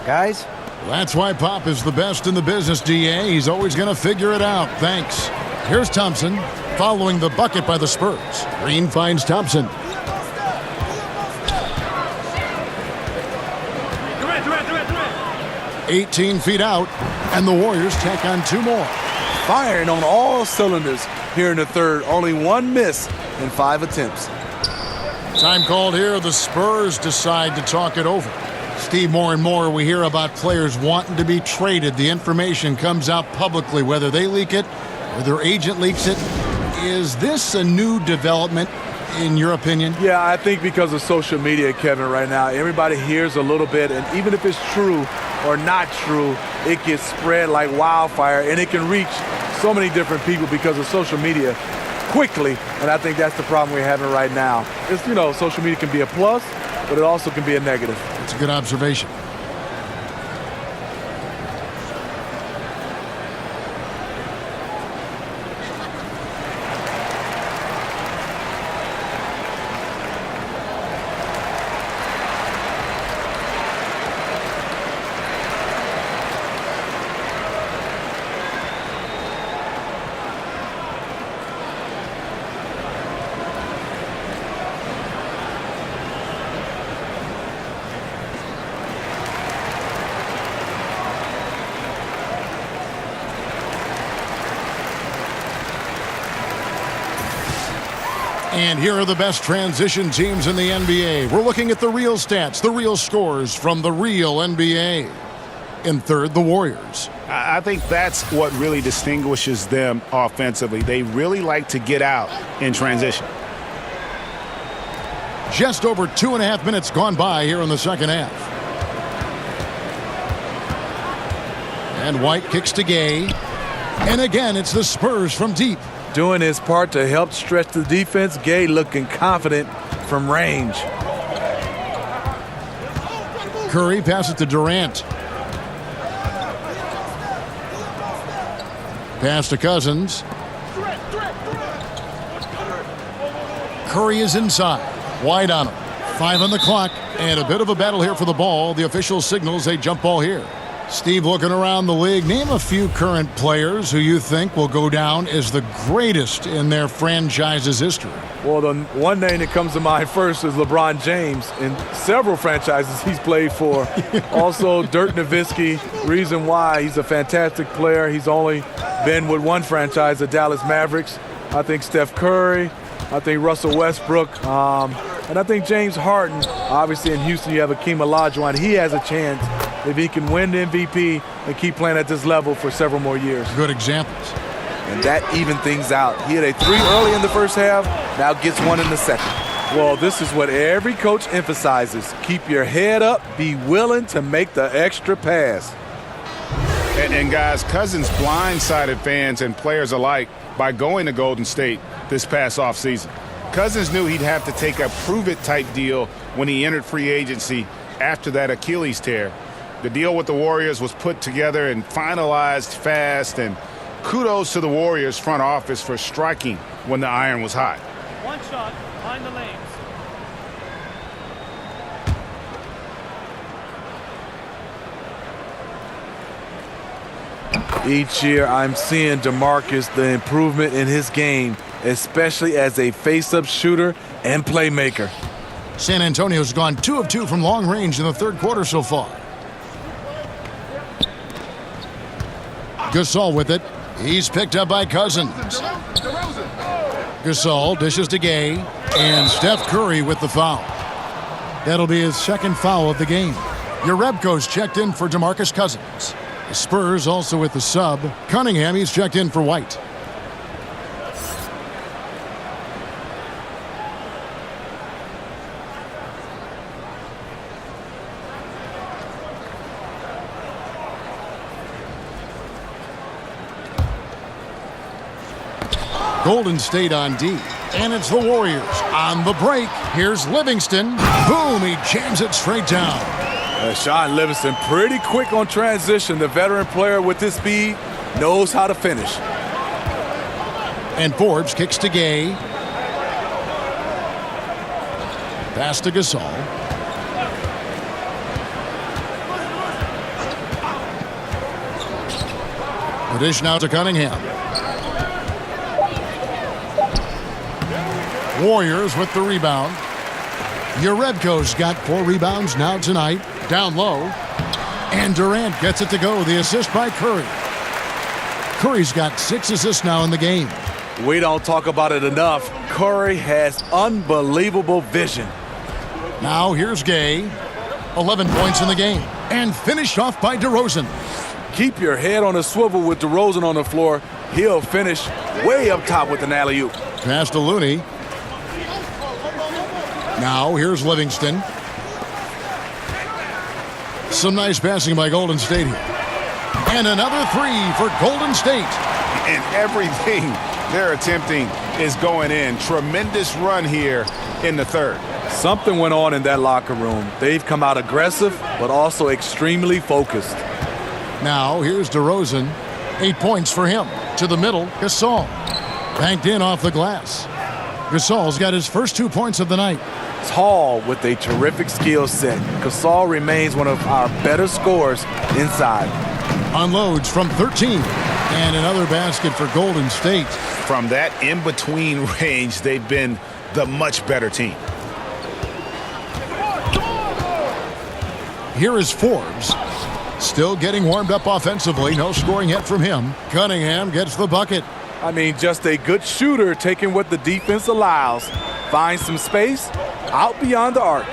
Guys? That's why Pop is the best in the business, DA. He's always going to figure it out. Thanks. Here's Thompson following the bucket by the Spurs. Green finds Thompson. 18 feet out, and the Warriors tack on 2 more. firing on all cylinders here in the third. Only one miss in 5 attempts. Time called here. The Spurs decide to talk it over. Steve, more and more we hear about players wanting to be traded. The information comes out publicly, whether they leak it or their agent leaks it. Is this a new development in your opinion? Yeah, I think because of social media, Kevin, right now, everybody hears a little bit, and even if it's true or not true, it gets spread like wildfire, and it can reach so many different people because of social media quickly, and I think that's the problem we're having right now. It's, social media can be a plus, but it also can be a negative. That's a good observation. And here are the best transition teams in the NBA. We're looking at the real stats, the real scores from the real NBA. In third, the Warriors. I think that's what really distinguishes them offensively. They really like to get out in transition. Just over 2.5 minutes gone by here in the second half. And White kicks to Gay. And again, it's the Spurs from deep. Doing his part to help stretch the defense. Gay looking confident from range. Curry passes to Durant. Pass to Cousins. Curry is inside. White on him. 5 on the clock. And a bit of a battle here for the ball. The official signals a jump ball here. Steve, looking around the league, name a few current players who you think will go down as the greatest in their franchise's history. Well, the one name that comes to mind first is LeBron James. In several franchises he's played for. Also, Dirk Nowitzki. Reason why, he's a fantastic player. He's only been with one franchise, the Dallas Mavericks. I think Steph Curry. I think Russell Westbrook. And I think James Harden. Obviously, in Houston, you have Akeem Olajuwon. He has a chance if he can win the MVP and keep playing at this level for several more years. Good examples. And that even things out. He had a 3 early in the first half, now gets 1 in the second. Well, this is what every coach emphasizes. Keep your head up, be willing to make the extra pass. And guys, Cousins blindsided fans and players alike by going to Golden State this past offseason. Cousins knew he'd have to take a prove-it type deal when he entered free agency after that Achilles tear. The deal with the Warriors was put together and finalized fast, and kudos to the Warriors front office for striking when the iron was hot. One shot behind the lanes. Each year I'm seeing DeMarcus the improvement in his game, especially as a face-up shooter and playmaker. San Antonio's gone 2 of 2 from long range in the third quarter so far. Gasol with it. He's picked up by Cousins. Gasol dishes to Gay. And Steph Curry with the foul. That'll be his second foul of the game. Jerebko's checked in for DeMarcus Cousins. The Spurs also with the sub. Cunningham, he's checked in for White. Golden State on D. And it's the Warriors on the break. Here's Livingston. Boom, he jams it straight down. Sean Livingston pretty quick on transition. The veteran player with his speed knows how to finish. And Forbes kicks to Gay. Pass to Gasol. The dish now to Cunningham. Warriors with the rebound. Jerebko's got 4 rebounds now tonight. Down low. And Durant gets it to go. The assist by Curry. Curry's got 6 assists now in the game. We don't talk about it enough. Curry has unbelievable vision. Now here's Gay. 11 points in the game. And finished off by DeRozan. Keep your head on a swivel with DeRozan on the floor. He'll finish way up top with an alley-oop. Pass to Looney. Now here's Livingston. Some nice passing by Golden State here. And another 3 for Golden State. And everything they're attempting is going in. Tremendous run here in the third. Something went on in that locker room. They've come out aggressive, but also extremely focused. Now here's DeRozan. 8 points for him. To the middle, Gasol. Banked in off the glass. Gasol's got his first 2 points of the night. Tall with a terrific skill set. Gasol remains one of our better scorers inside. Unloads from 13. And another basket for Golden State. From that in-between range, they've been the much better team. Here is Forbes. Still getting warmed up offensively. No scoring yet from him. Cunningham gets the bucket. I mean, just a good shooter taking what the defense allows. Finds some space out beyond the arc.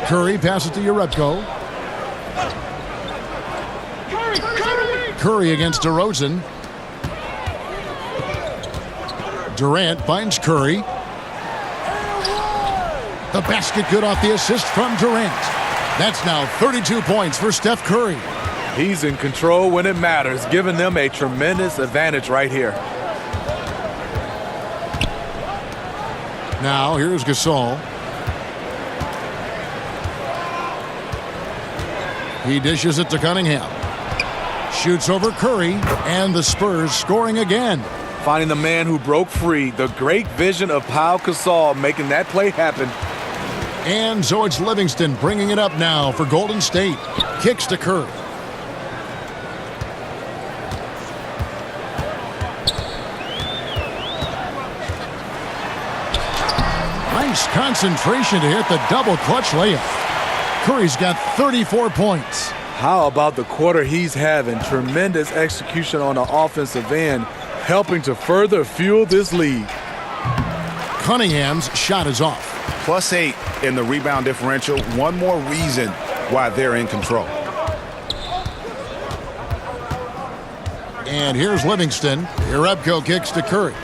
Curry passes to Jerebko. Curry against DeRozan. Durant finds Curry. The basket good off the assist from Durant. That's now 32 points for Steph Curry. He's in control when it matters, giving them a tremendous advantage right here. Now here's Gasol. He dishes it to Cunningham. Shoots over Curry, and the Spurs scoring again. Finding the man who broke free. The great vision of Pau Gasol making that play happen. And so it's Livingston bringing it up now for Golden State. Kicks to Curry. Nice concentration to hit the double clutch layup. Curry's got 34 points. How about the quarter he's having? Tremendous execution on the offensive end, helping to further fuel this lead. Cunningham's shot is off. +8 in the rebound differential. One more reason why they're in control. And here's Livingston. Jerebko kicks to Curry.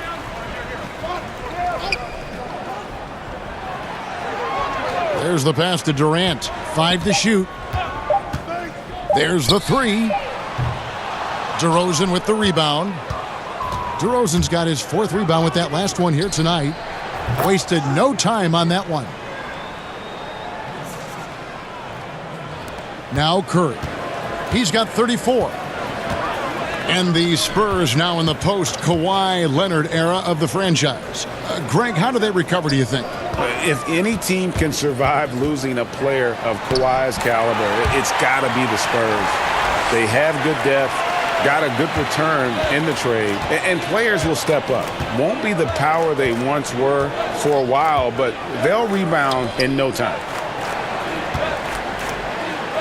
There's the pass to Durant. 5 to shoot. There's the 3. DeRozan with the rebound. DeRozan's got his 4th rebound with that last one here tonight. Wasted no time on that one. Now Curry. He's got 34. And the Spurs now in the post-Kawhi Leonard era of the franchise. Greg, how do they recover, do you think? If any team can survive losing a player of Kawhi's caliber, it's got to be the Spurs. They have good depth, got a good return in the trade, and players will step up. Won't be the power they once were for a while, but they'll rebound in no time.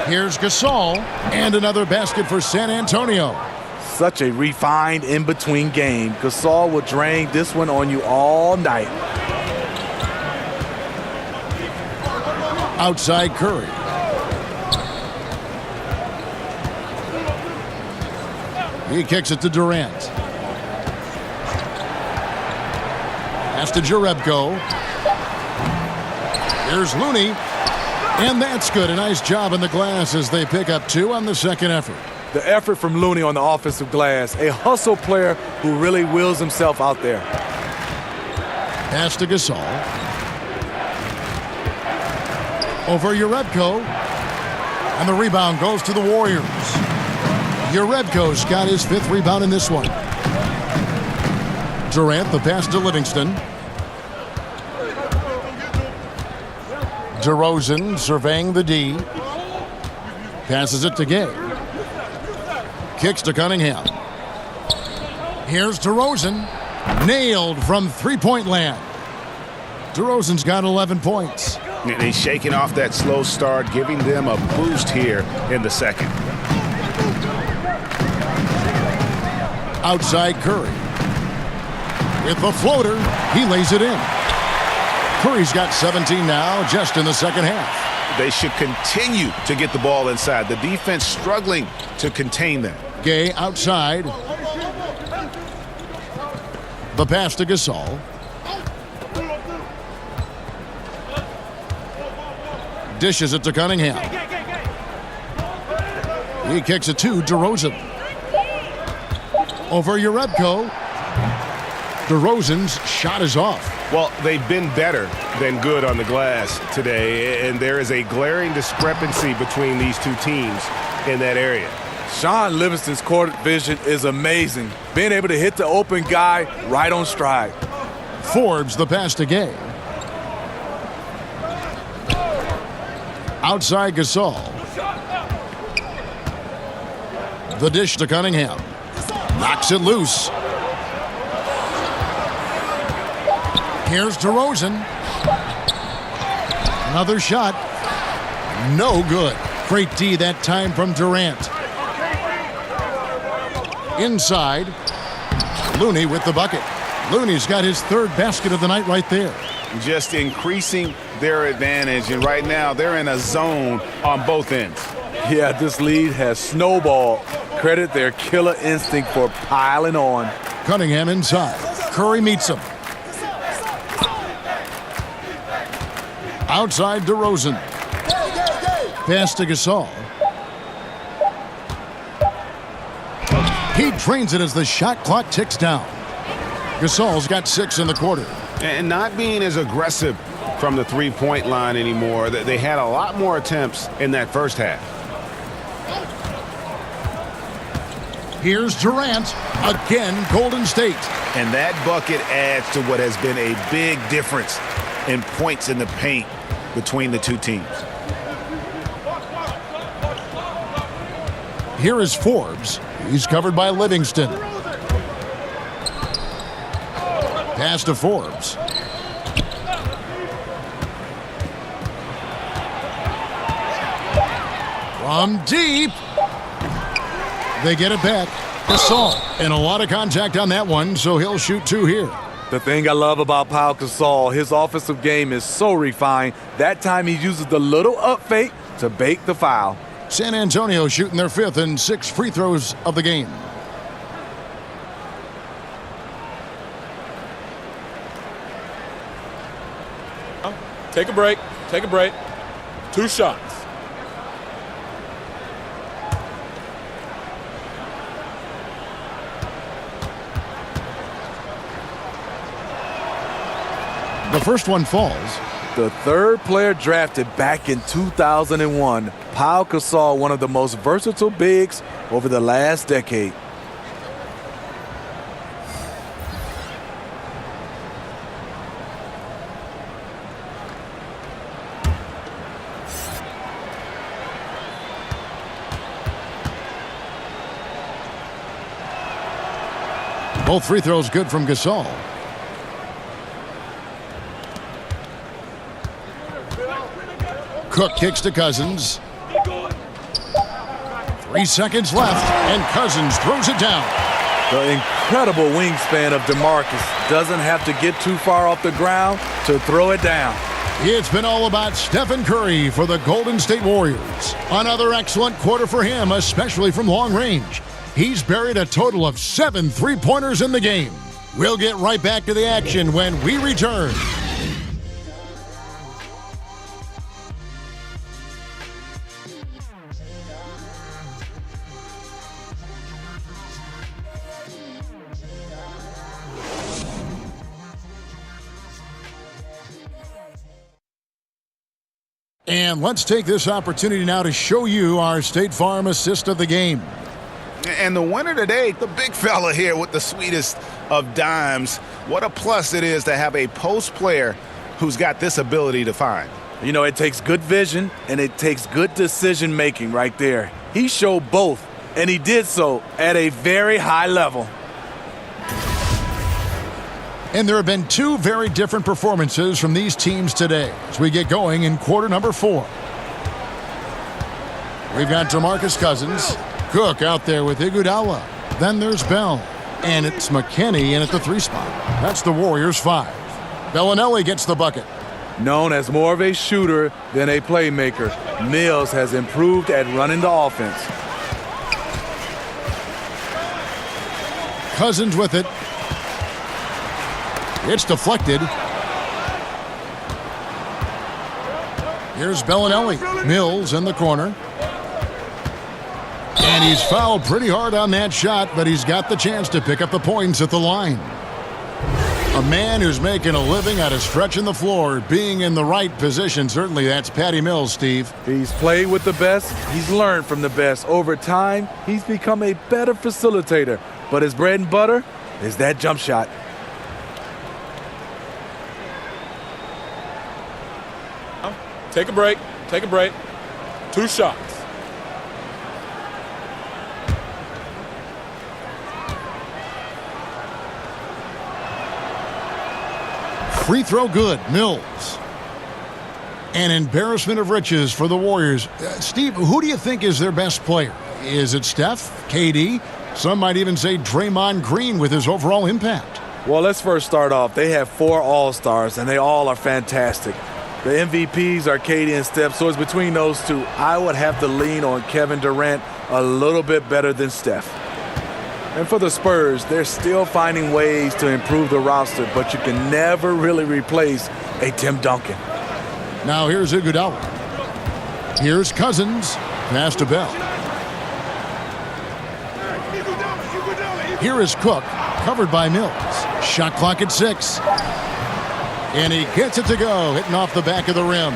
Here's Gasol, and another basket for San Antonio. Such a refined in-between game. Gasol will drain this one on you all night. Outside Curry. He kicks it to Durant. Pass to Jerebko. Here's Looney. And that's good. A nice job in the glass as they pick up 2 on the second effort. The effort from Looney on the offensive glass. A hustle player who really wills himself out there. Pass to Gasol. Over Jerebko. And the rebound goes to the Warriors. Jerebko's got his 5th rebound in this one. Durant, the pass to Livingston. DeRozan surveying the D. Passes it to Gay. Kicks to Cunningham. Here's DeRozan. Nailed from three-point land. DeRozan's got 11 points. And he's shaking off that slow start, giving them a boost here in the second. Outside Curry. With the floater, he lays it in. Curry's got 17 now, just in the second half. They should continue to get the ball inside. The defense struggling to contain them. Gay outside. The pass to Gasol. Dishes it to Cunningham. He kicks it to DeRozan. Over Urebko. DeRozan's shot is off. Well, they've been better than good on the glass today, and there is a glaring discrepancy between these two teams in that area. Sean Livingston's court vision is amazing. Being able to hit the open guy right on stride. Forbes the pass to Gay. Outside Gasol. The dish to Cunningham. Knocks it loose. Here's DeRozan. Another shot. No good. Great D that time from Durant. Inside. Looney with the bucket. Looney's got his third basket of the night right there. Just increasing their advantage, and right now they're in a zone on both ends. Yeah, this lead has snowballed. Credit their killer instinct for piling on. Cunningham inside. Curry meets him. Outside DeRozan. Pass to Gasol. He drains it as the shot clock ticks down. Gasol's got 6 in the quarter. And not being as aggressive from the three-point line anymore. They had a lot more attempts in that first half. Here's Durant. Again, Golden State. And that bucket adds to what has been a big difference in points in the paint between the two teams. Here is Forbes. He's covered by Livingston. Pass to Forbes. From deep. They get it back. Gasol. And a lot of contact on that one, so he'll shoot 2 here. The thing I love about Pau Gasol, his offensive game is so refined. That time he uses the little up fake to bake the foul. San Antonio shooting their 5th and 6 free throws of the game. Take a break. Take a break. 2 shots. The first one falls. The third player drafted back in 2001. Pau Gasol, one of the most versatile bigs over the last decade. Both free throws good from Gasol. Cook kicks to Cousins. 3 seconds left, and Cousins throws it down. The incredible wingspan of DeMarcus doesn't have to get too far off the ground to throw it down. It's been all about Stephen Curry for the Golden State Warriors. Another excellent quarter for him, especially from long range. He's buried a total of 7 three-pointers in the game. We'll get right back to the action when we return. And let's take this opportunity now to show you our State Farm assist of the game. And the winner today, the big fella here with the sweetest of dimes. What a plus it is to have a post player who's got this ability to find. You know, it takes good vision and it takes good decision making right there. He showed both, and he did so at a very high level. And there have been 2 very different performances from these teams today as we get going in quarter number 4. We've got DeMarcus Cousins. Cook out there with Iguodala. Then there's Bell. And it's McKinney in at the 3 spot. That's the Warriors 5. Bellinelli gets the bucket. Known as more of a shooter than a playmaker, Mills has improved at running the offense. Cousins with it. It's deflected. Here's Bellinelli. Mills in the corner. And he's fouled pretty hard on that shot, but he's got the chance to pick up the points at the line. A man who's making a living out of stretching the floor, being in the right position. Certainly that's Patty Mills, Steve. He's played with the best. He's learned from the best. Over time, he's become a better facilitator. But his bread and butter is that jump shot. Take a break. Take a break. 2 shots. Free throw good. Mills. An embarrassment of riches for the Warriors. Steve, who do you think is their best player? Is it Steph? KD? Some might even say Draymond Green with his overall impact. Well, let's first start off. They have 4 All-Stars, and they all are fantastic. The MVPs are KD and Steph, so it's between those two. I would have to lean on Kevin Durant a little bit better than Steph. And for the Spurs, they're still finding ways to improve the roster, but you can never really replace a Tim Duncan. Now here's Iguodala. Here's Cousins. Pass to Bell. Here is Cook, covered by Mills. Shot clock at 6. And he gets it to go, hitting off the back of the rim.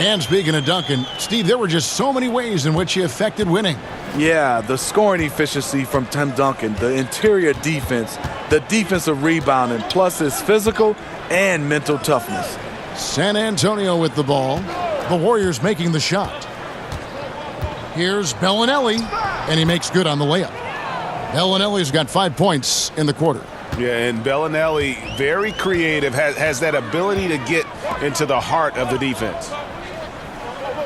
And speaking of Duncan, Steve, there were just so many ways in which he affected winning. Yeah, the scoring efficiency from Tim Duncan, the interior defense, the defensive rebounding, plus his physical and mental toughness. San Antonio with the ball. The Warriors making the shot. Here's Bellinelli, and he makes good on the layup. Bellinelli's got 5 points in the quarter. Yeah, and Bellinelli, very creative, has that ability to get into the heart of the defense.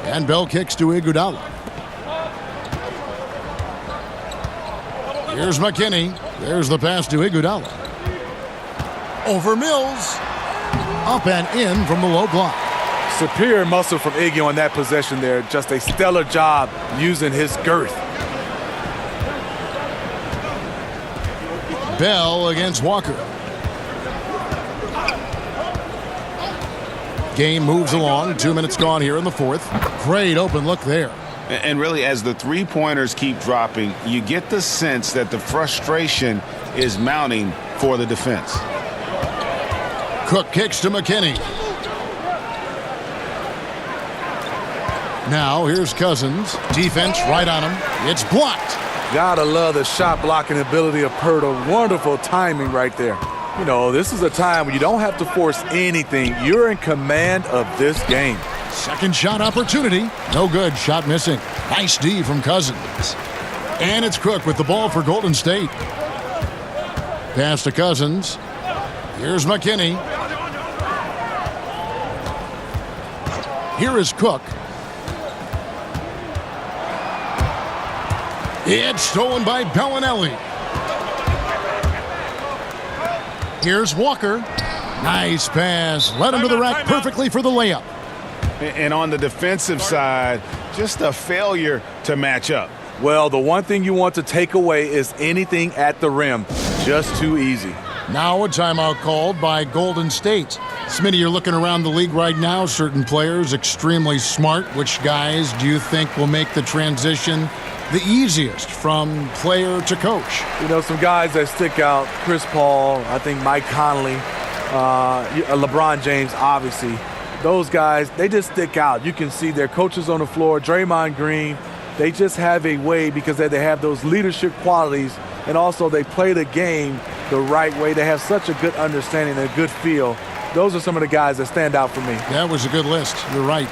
And Bell kicks to Iguodala. Here's McKinney. There's the pass to Iguodala. Over Mills. Up and in from the low block. Superior muscle from Iggy on that possession there. Just a stellar job using his girth. Bell against Walker. Game moves along. 2 minutes gone here in the fourth. Great open look there. And really, as the three-pointers keep dropping, you get the sense that the frustration is mounting for the defense. Cook kicks to McKinney. Now here's Cousins. Defense right on him. It's blocked. Gotta love the shot blocking ability of Pirtle. Wonderful timing right there. You know, this is a time when you don't have to force anything. You're in command of this game. Second shot opportunity. No good. Shot missing. Nice D from Cousins. And it's Cook with the ball for Golden State. Pass to Cousins. Here's McKinney. Here is Cook. It's stolen by Bellinelli. Here's Walker. Nice pass. Led him to the rack perfectly for the layup. And on the defensive side, just a failure to match up. Well, the one thing you want to take away is anything at the rim. Just too easy. Now a timeout called by Golden State. Smitty, you're looking around the league right now. Certain players extremely smart. Which guys do you think will make the transition the easiest from player to coach? You know, some guys that stick out. Chris Paul, I think Mike Conley, LeBron James, obviously. Those guys, they just stick out. You can see their coaches on the floor, Draymond Green. They just have a way because they have those leadership qualities, and also they play the game the right way. They have such a good understanding and a good feel. Those are some of the guys that stand out for me. That was a good list. You're right.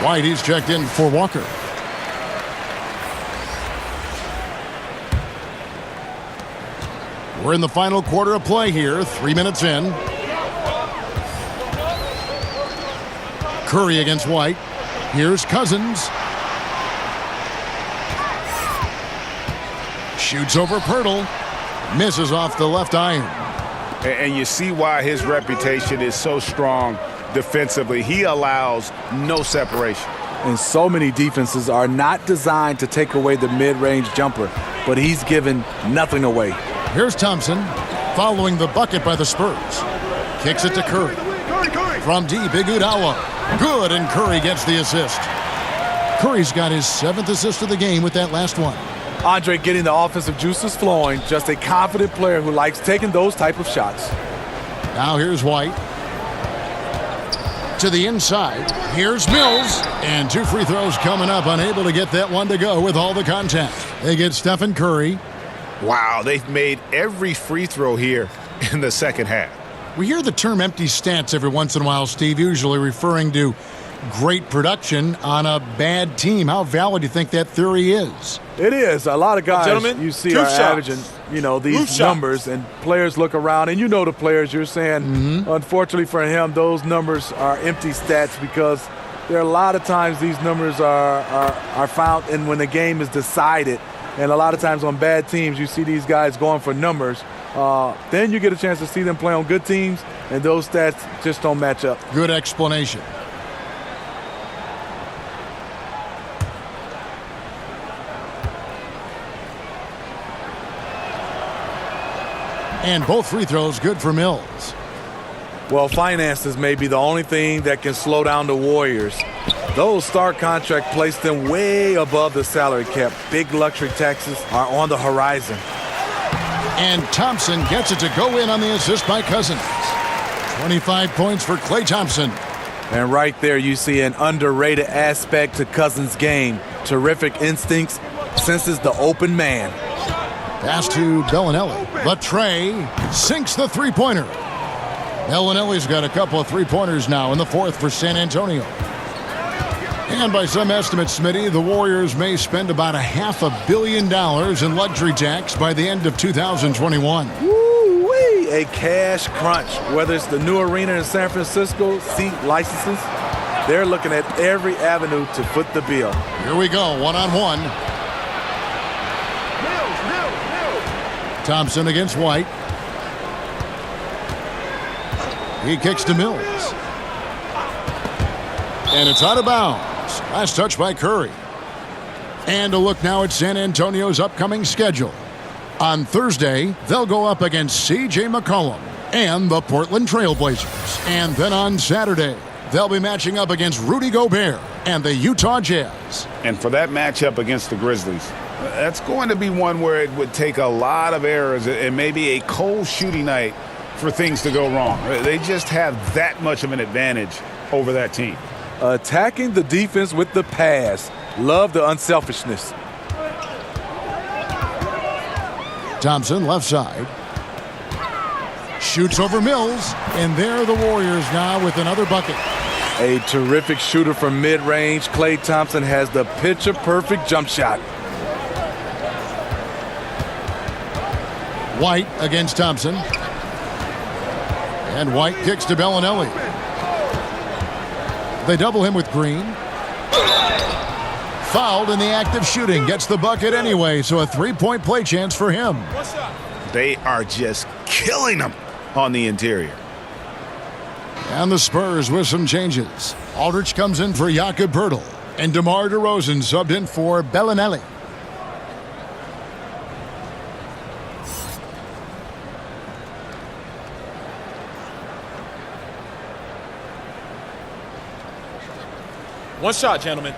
White, he's checked in for Walker. We're in the final quarter of play here, 3 minutes in. Curry against White. Here's Cousins. Shoots over Pirtle. Misses off the left iron. And you see why his reputation is so strong defensively. He allows no separation. And so many defenses are not designed to take away the mid-range jumper, but he's given nothing away. Here's Thompson following the bucket by the Spurs. Kicks it to Curry. From deep, Iguodala. Good, and Curry gets the assist. Curry's got his 7th assist of the game with that last one. Andre getting the offensive juices flowing. Just a confident player who likes taking those type of shots. Now here's White. To the inside. Here's Mills. And 2 free throws coming up. Unable to get that one to go with all the contact. They get Stephen Curry. Wow, they've made every free throw here in the second half. We hear the term empty stats every once in a while, Steve, usually referring to great production on a bad team. How valid do you think that theory is? It is. A lot of guys Gentlemen, you see 2 are shots. averaging, these numbers, and players look around, and the players you're saying, unfortunately for him, those numbers are empty stats because there are a lot of times these numbers are found and when the game is decided. And a lot of times on bad teams, you see these guys going for numbers. Then you get a chance to see them play on good teams, and those stats just don't match up. Good explanation. And both free throws good for Mills. Well, finances may be the only thing that can slow down the Warriors. Those star contract placed them way above the salary cap. Big luxury taxes are on the horizon. And Thompson gets it to go in on the assist by Cousins. 25 points for Klay Thompson. And right there you see an underrated aspect to Cousins' game. Terrific instincts, senses the open man. Pass to Bellinelli. Latre sinks the three-pointer. Bellinelli's got a couple of three-pointers now in the 4th for San Antonio. And by some estimates, Smitty, the Warriors may spend about $500 million in luxury tax by the end of 2021. Woo-wee, a cash crunch. Whether it's the new arena in San Francisco, seat licenses, they're looking at every avenue to foot the bill. Here we go, one-on-one. Thompson against White. He kicks to Mills. And it's out of bounds. Last touch by Curry. And a look now at San Antonio's upcoming schedule. On Thursday, they'll go up against C.J. McCollum and the Portland Trail Blazers. And then on Saturday, they'll be matching up against Rudy Gobert and the Utah Jazz. And for that matchup against the Grizzlies, that's going to be one where it would take a lot of errors and maybe a cold shooting night for things to go wrong. They just have that much of an advantage over that team. Attacking the defense with the pass. Love the unselfishness. Thompson left side. Shoots over Mills. And there are the Warriors now with another bucket. A terrific shooter from mid-range. Klay Thompson has the picture-perfect jump shot. White against Thompson. And White kicks to Bellinelli. They double him with Green. Fouled in the act of shooting. Gets the bucket anyway, so a three-point play chance for him. They are just killing them on the interior. And the Spurs with some changes. Aldridge comes in for Jakob Poeltl. And DeMar DeRozan subbed in for Bellinelli. One shot, gentlemen.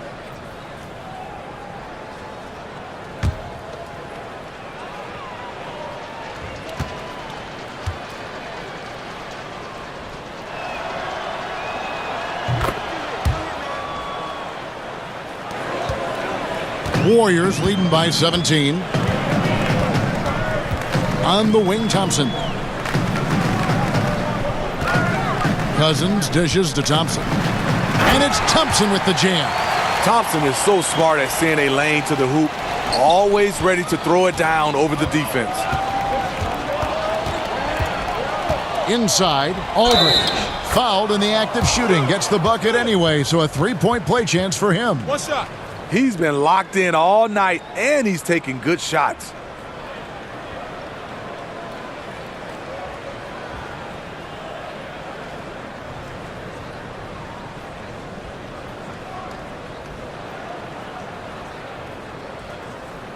Warriors leading by 17. On the wing, Thompson. Cousins dishes to Thompson. And it's Thompson with the jam. Thompson is so smart at seeing a lane to the hoop, always ready to throw it down over the defense. Inside, Aldridge. Fouled in the act of shooting. Gets the bucket anyway, so a three-point play chance for him. One shot. He's been locked in all night, and he's taking good shots.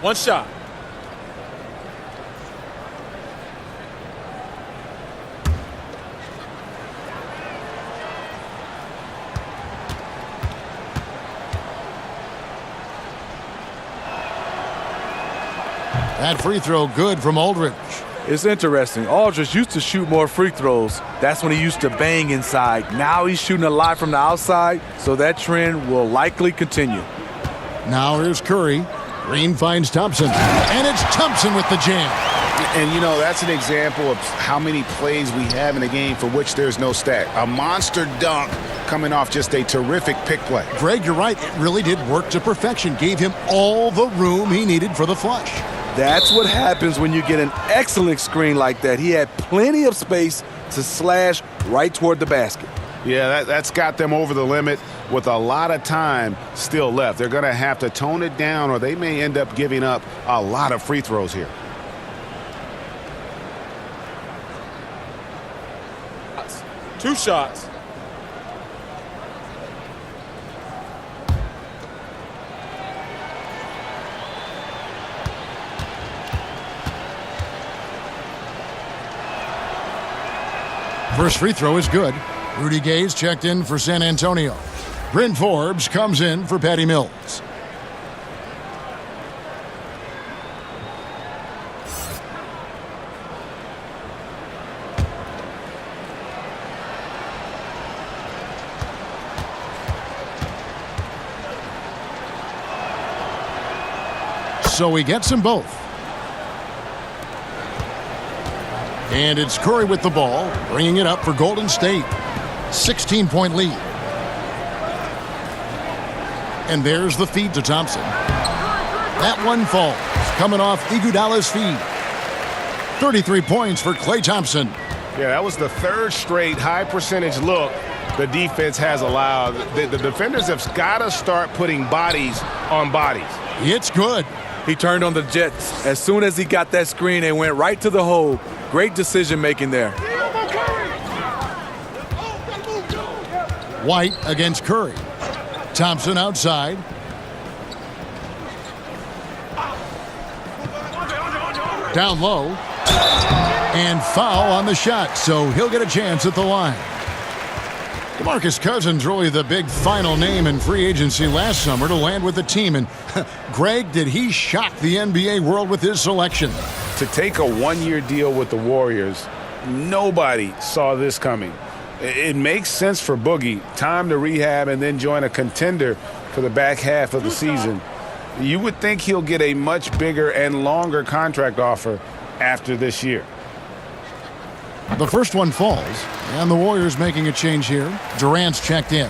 One shot. That free throw good from Aldridge. It's interesting. Aldridge used to shoot more free throws. That's when he used to bang inside. Now he's shooting a lot from the outside, so that trend will likely continue. Now here's Curry. Green finds Thompson. And it's Thompson with the jam. And, you know, that's an example of how many plays we have in a game for which there's no stat. A monster dunk coming off just a terrific pick play. Greg, you're right. It really did work to perfection. Gave him all the room he needed for the flush. That's what happens when you get an excellent screen like that. He had plenty of space to slash right toward the basket. Yeah, that's got them over the limit with a lot of time still left. They're going to have to tone it down, or they may end up giving up a lot of free throws here. Two shots. First free throw is good. Rudy Gay's checked in for San Antonio. Bryn Forbes comes in for Patty Mills. So he gets them both. And it's Curry with the ball, bringing it up for Golden State. 16-point lead. And there's the feed to Thompson. That one falls, coming off Iguodala's feed. 33 points for Klay Thompson. Yeah, that was the third straight high-percentage look the defense has allowed. The defenders have got to start putting bodies on bodies. It's good. He turned on the Jets. As soon as he got that screen, they went right to the hole. Great decision-making there. White against Curry. Thompson outside. Down low. And foul on the shot, so he'll get a chance at the line. DeMarcus Cousins, really the big final name in free agency last summer to land with the team. And Greg, did he shock the NBA world with his selection? To take a one-year deal with the Warriors, nobody saw this coming. It makes sense for Boogie. Time to rehab and then join a contender for the back half of the season. You would think he'll get a much bigger and longer contract offer after this year. The first one falls, and the Warriors making a change here. Durant's checked in.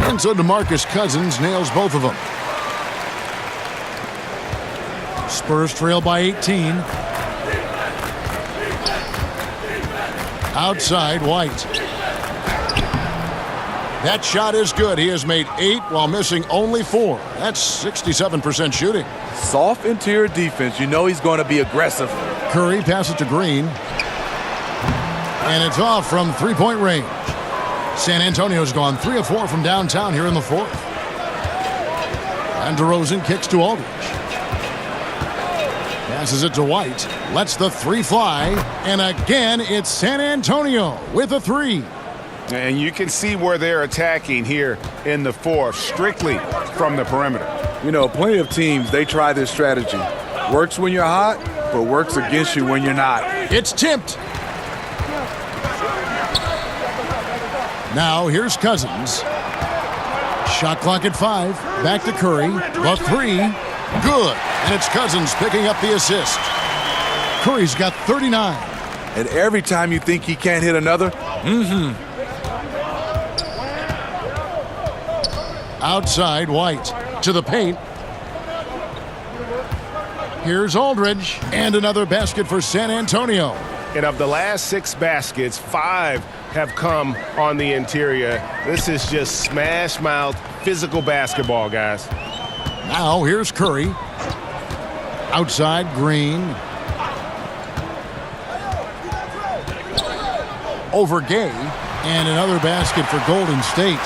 And so DeMarcus Cousins nails both of them. Spurs trail by 18. Outside, White. That shot is good. He has made 8 while missing only 4. That's 67% shooting. Soft interior defense. You know he's going to be aggressive. Curry passes to Green. And it's off from three-point range. San Antonio's gone 3 of 4 from downtown here in the fourth. And DeRozan kicks to Aldridge. Passes it to White. Lets the 3 fly. And again, it's San Antonio with a 3. And you can see where they're attacking here in the fourth, strictly from the perimeter. You know, plenty of teams, they try this strategy. Works when you're hot, but works against you when you're not. It's tipped. Now here's Cousins. Shot clock at 5. Back to Curry. The 3. Good. And it's Cousins picking up the assist. Curry's got 39. And every time you think he can't hit another, Outside, White. To the paint. Here's Aldridge. And another basket for San Antonio. And of the last 6 baskets, 5 have come on the interior. This is just smash mouth, physical basketball, guys. Now here's Curry. Outside, Green. Over Gay. And another basket for Golden State.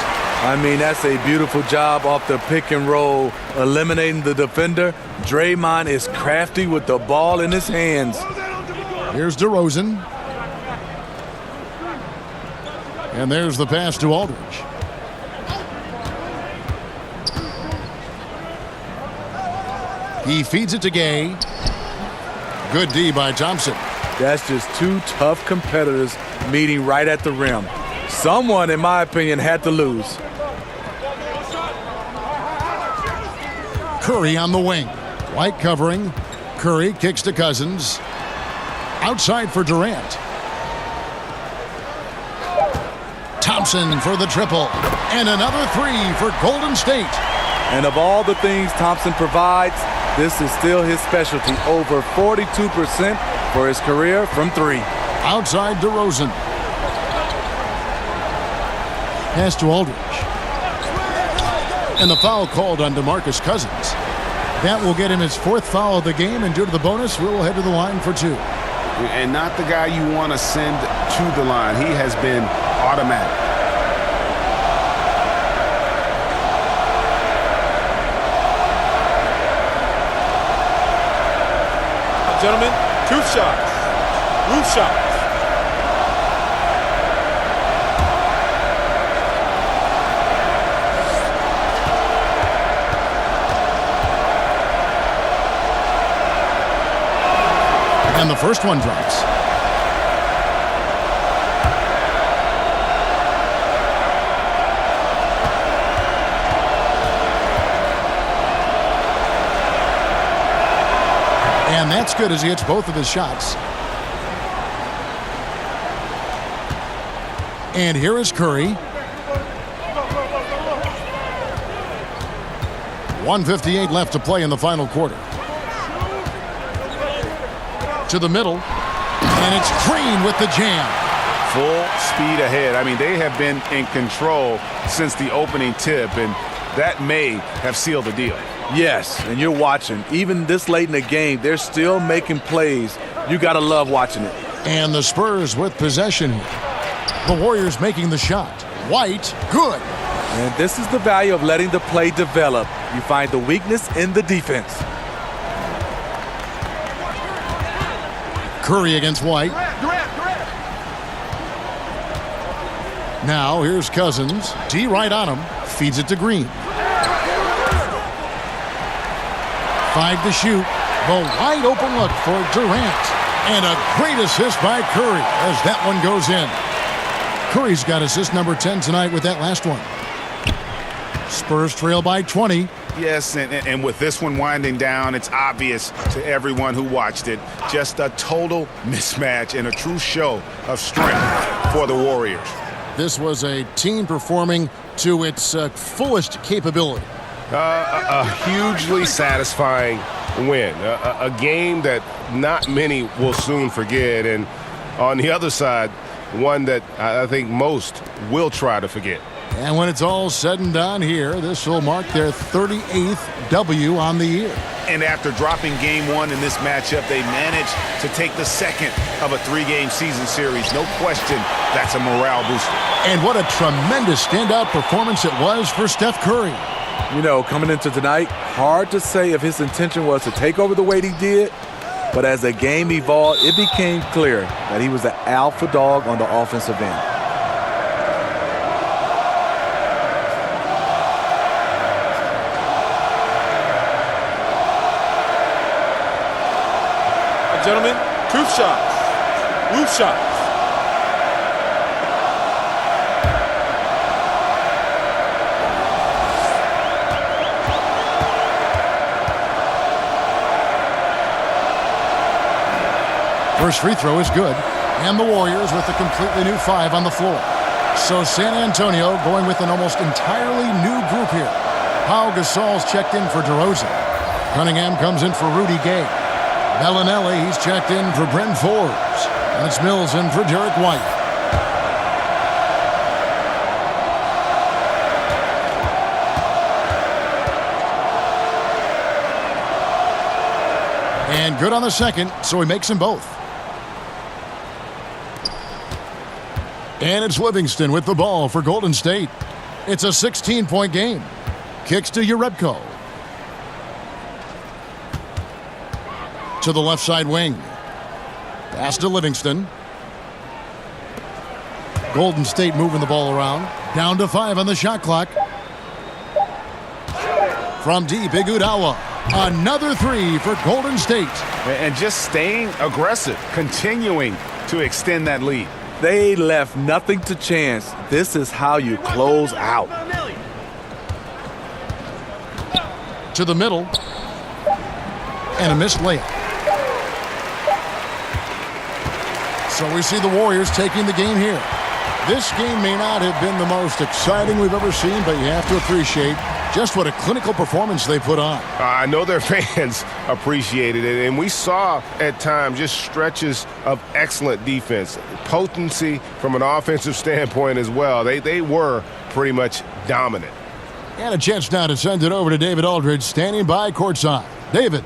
I mean, that's a beautiful job off the pick and roll, eliminating the defender. Draymond is crafty with the ball in his hands. Here's DeRozan. And there's the pass to Aldridge. He feeds it to Gay. Good D by Thompson. That's just 2 tough competitors meeting right at the rim. Someone, in my opinion, had to lose. Curry on the wing. White covering. Curry kicks to Cousins. Outside for Durant. Thompson for the triple. And another 3 for Golden State. And of all the things Thompson provides, this is still his specialty. Over 42% for his career from 3. Outside DeRozan. Pass to Aldridge. And the foul called on DeMarcus Cousins. That will get him his 4th foul of the game, and due to the bonus, we'll head to the line for 2. And not the guy you want to send to the line. He has been automatic. Gentlemen, 2 shots. Roof shots. And the first one drops. And that's good as he hits both of his shots. And here is Curry. 1:58 left to play in the final quarter. To the middle. And it's Green with the jam. Full speed ahead. I mean, they have been in control since the opening tip, and that may have sealed the deal. Yes, and you're watching. Even this late in the game, they're still making plays. You got to love watching it. And the Spurs with possession here. The Warriors making the shot. White, good. And this is the value of letting the play develop. You find the weakness in the defense. Curry against White. Now here's Cousins. D right on him. Feeds it to Green. 5 to shoot. The wide open look for Durant. And a great assist by Curry as that one goes in. Curry's got assist number 10 tonight with that last one. Spurs trail by 20. Yes, and with this one winding down, it's obvious to everyone who watched it. Just a total mismatch and a true show of strength for the Warriors. This was a team performing to its fullest capability. A hugely satisfying win. A game that not many will soon forget. And on the other side, one that I think most will try to forget. And when it's all said and done here, this will mark their 38th W on the year. And after dropping game 1 in this matchup, they managed to take the second of a 3-game season series. No question, that's a morale booster. And what a tremendous standout performance it was for Steph Curry. You know, coming into tonight, hard to say if his intention was to take over the way he did, but as the game evolved, it became clear that he was the alpha dog on the offensive end. Gentlemen, 2 shots. Roof shots. First free throw is good, and the Warriors with a completely new 5 on the floor. So San Antonio going with an almost entirely new group here. Pau Gasol's checked in for DeRozan. Cunningham comes in for Rudy Gay. Bellinelli, he's checked in for Bryn Forbes. And it's Mills in for Derek White. And good on the second, so he makes them both. And it's Livingston with the ball for Golden State. It's a 16-point game. Kicks to Jerebko. To the left side wing. Pass to Livingston. Golden State moving the ball around. Down to 5 on the shot clock. From deep, Iguodala. Another 3 for Golden State. And just staying aggressive, continuing to extend that lead. They left nothing to chance. This is how you close out. To the middle. And a missed layup. So we see the Warriors taking the game here. This game may not have been the most exciting we've ever seen, but you have to appreciate just what a clinical performance they put on. I know their fans appreciated it, and we saw at times just stretches of excellent defense. Potency from an offensive standpoint as well. They were pretty much dominant. And a chance now to send it over to David Aldridge, standing by courtside. David.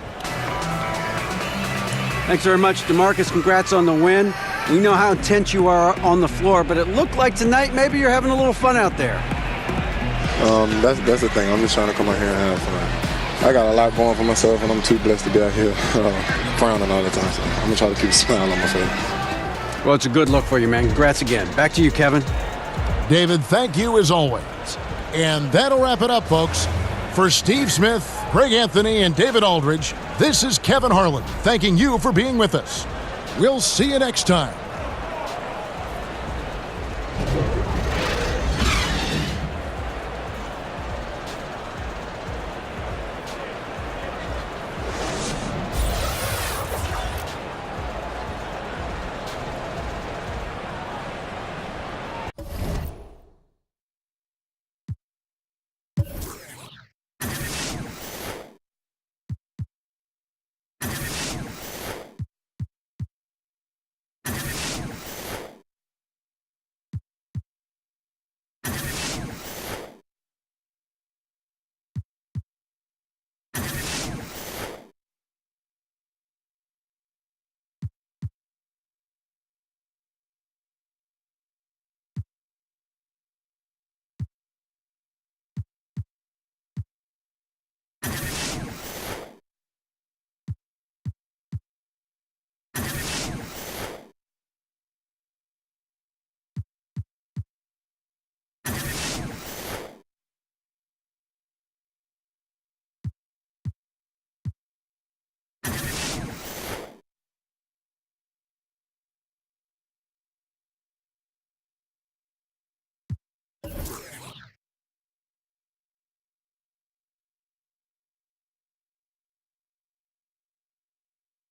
Thanks very much, DeMarcus. Congrats on the win. We know how intense you are on the floor, but it looked like tonight maybe you're having a little fun out there. That's the thing. I'm just trying to come out here and have fun. I got a lot going for myself, and I'm too blessed to be out here frowning all the time. So I'm going to try to keep a smile on my face. Well, it's a good look for you, man. Congrats again. Back to you, Kevin. David, thank you as always. And that'll wrap it up, folks. For Steve Smith, Greg Anthony, and David Aldridge, this is Kevin Harlan thanking you for being with us. We'll see you next time.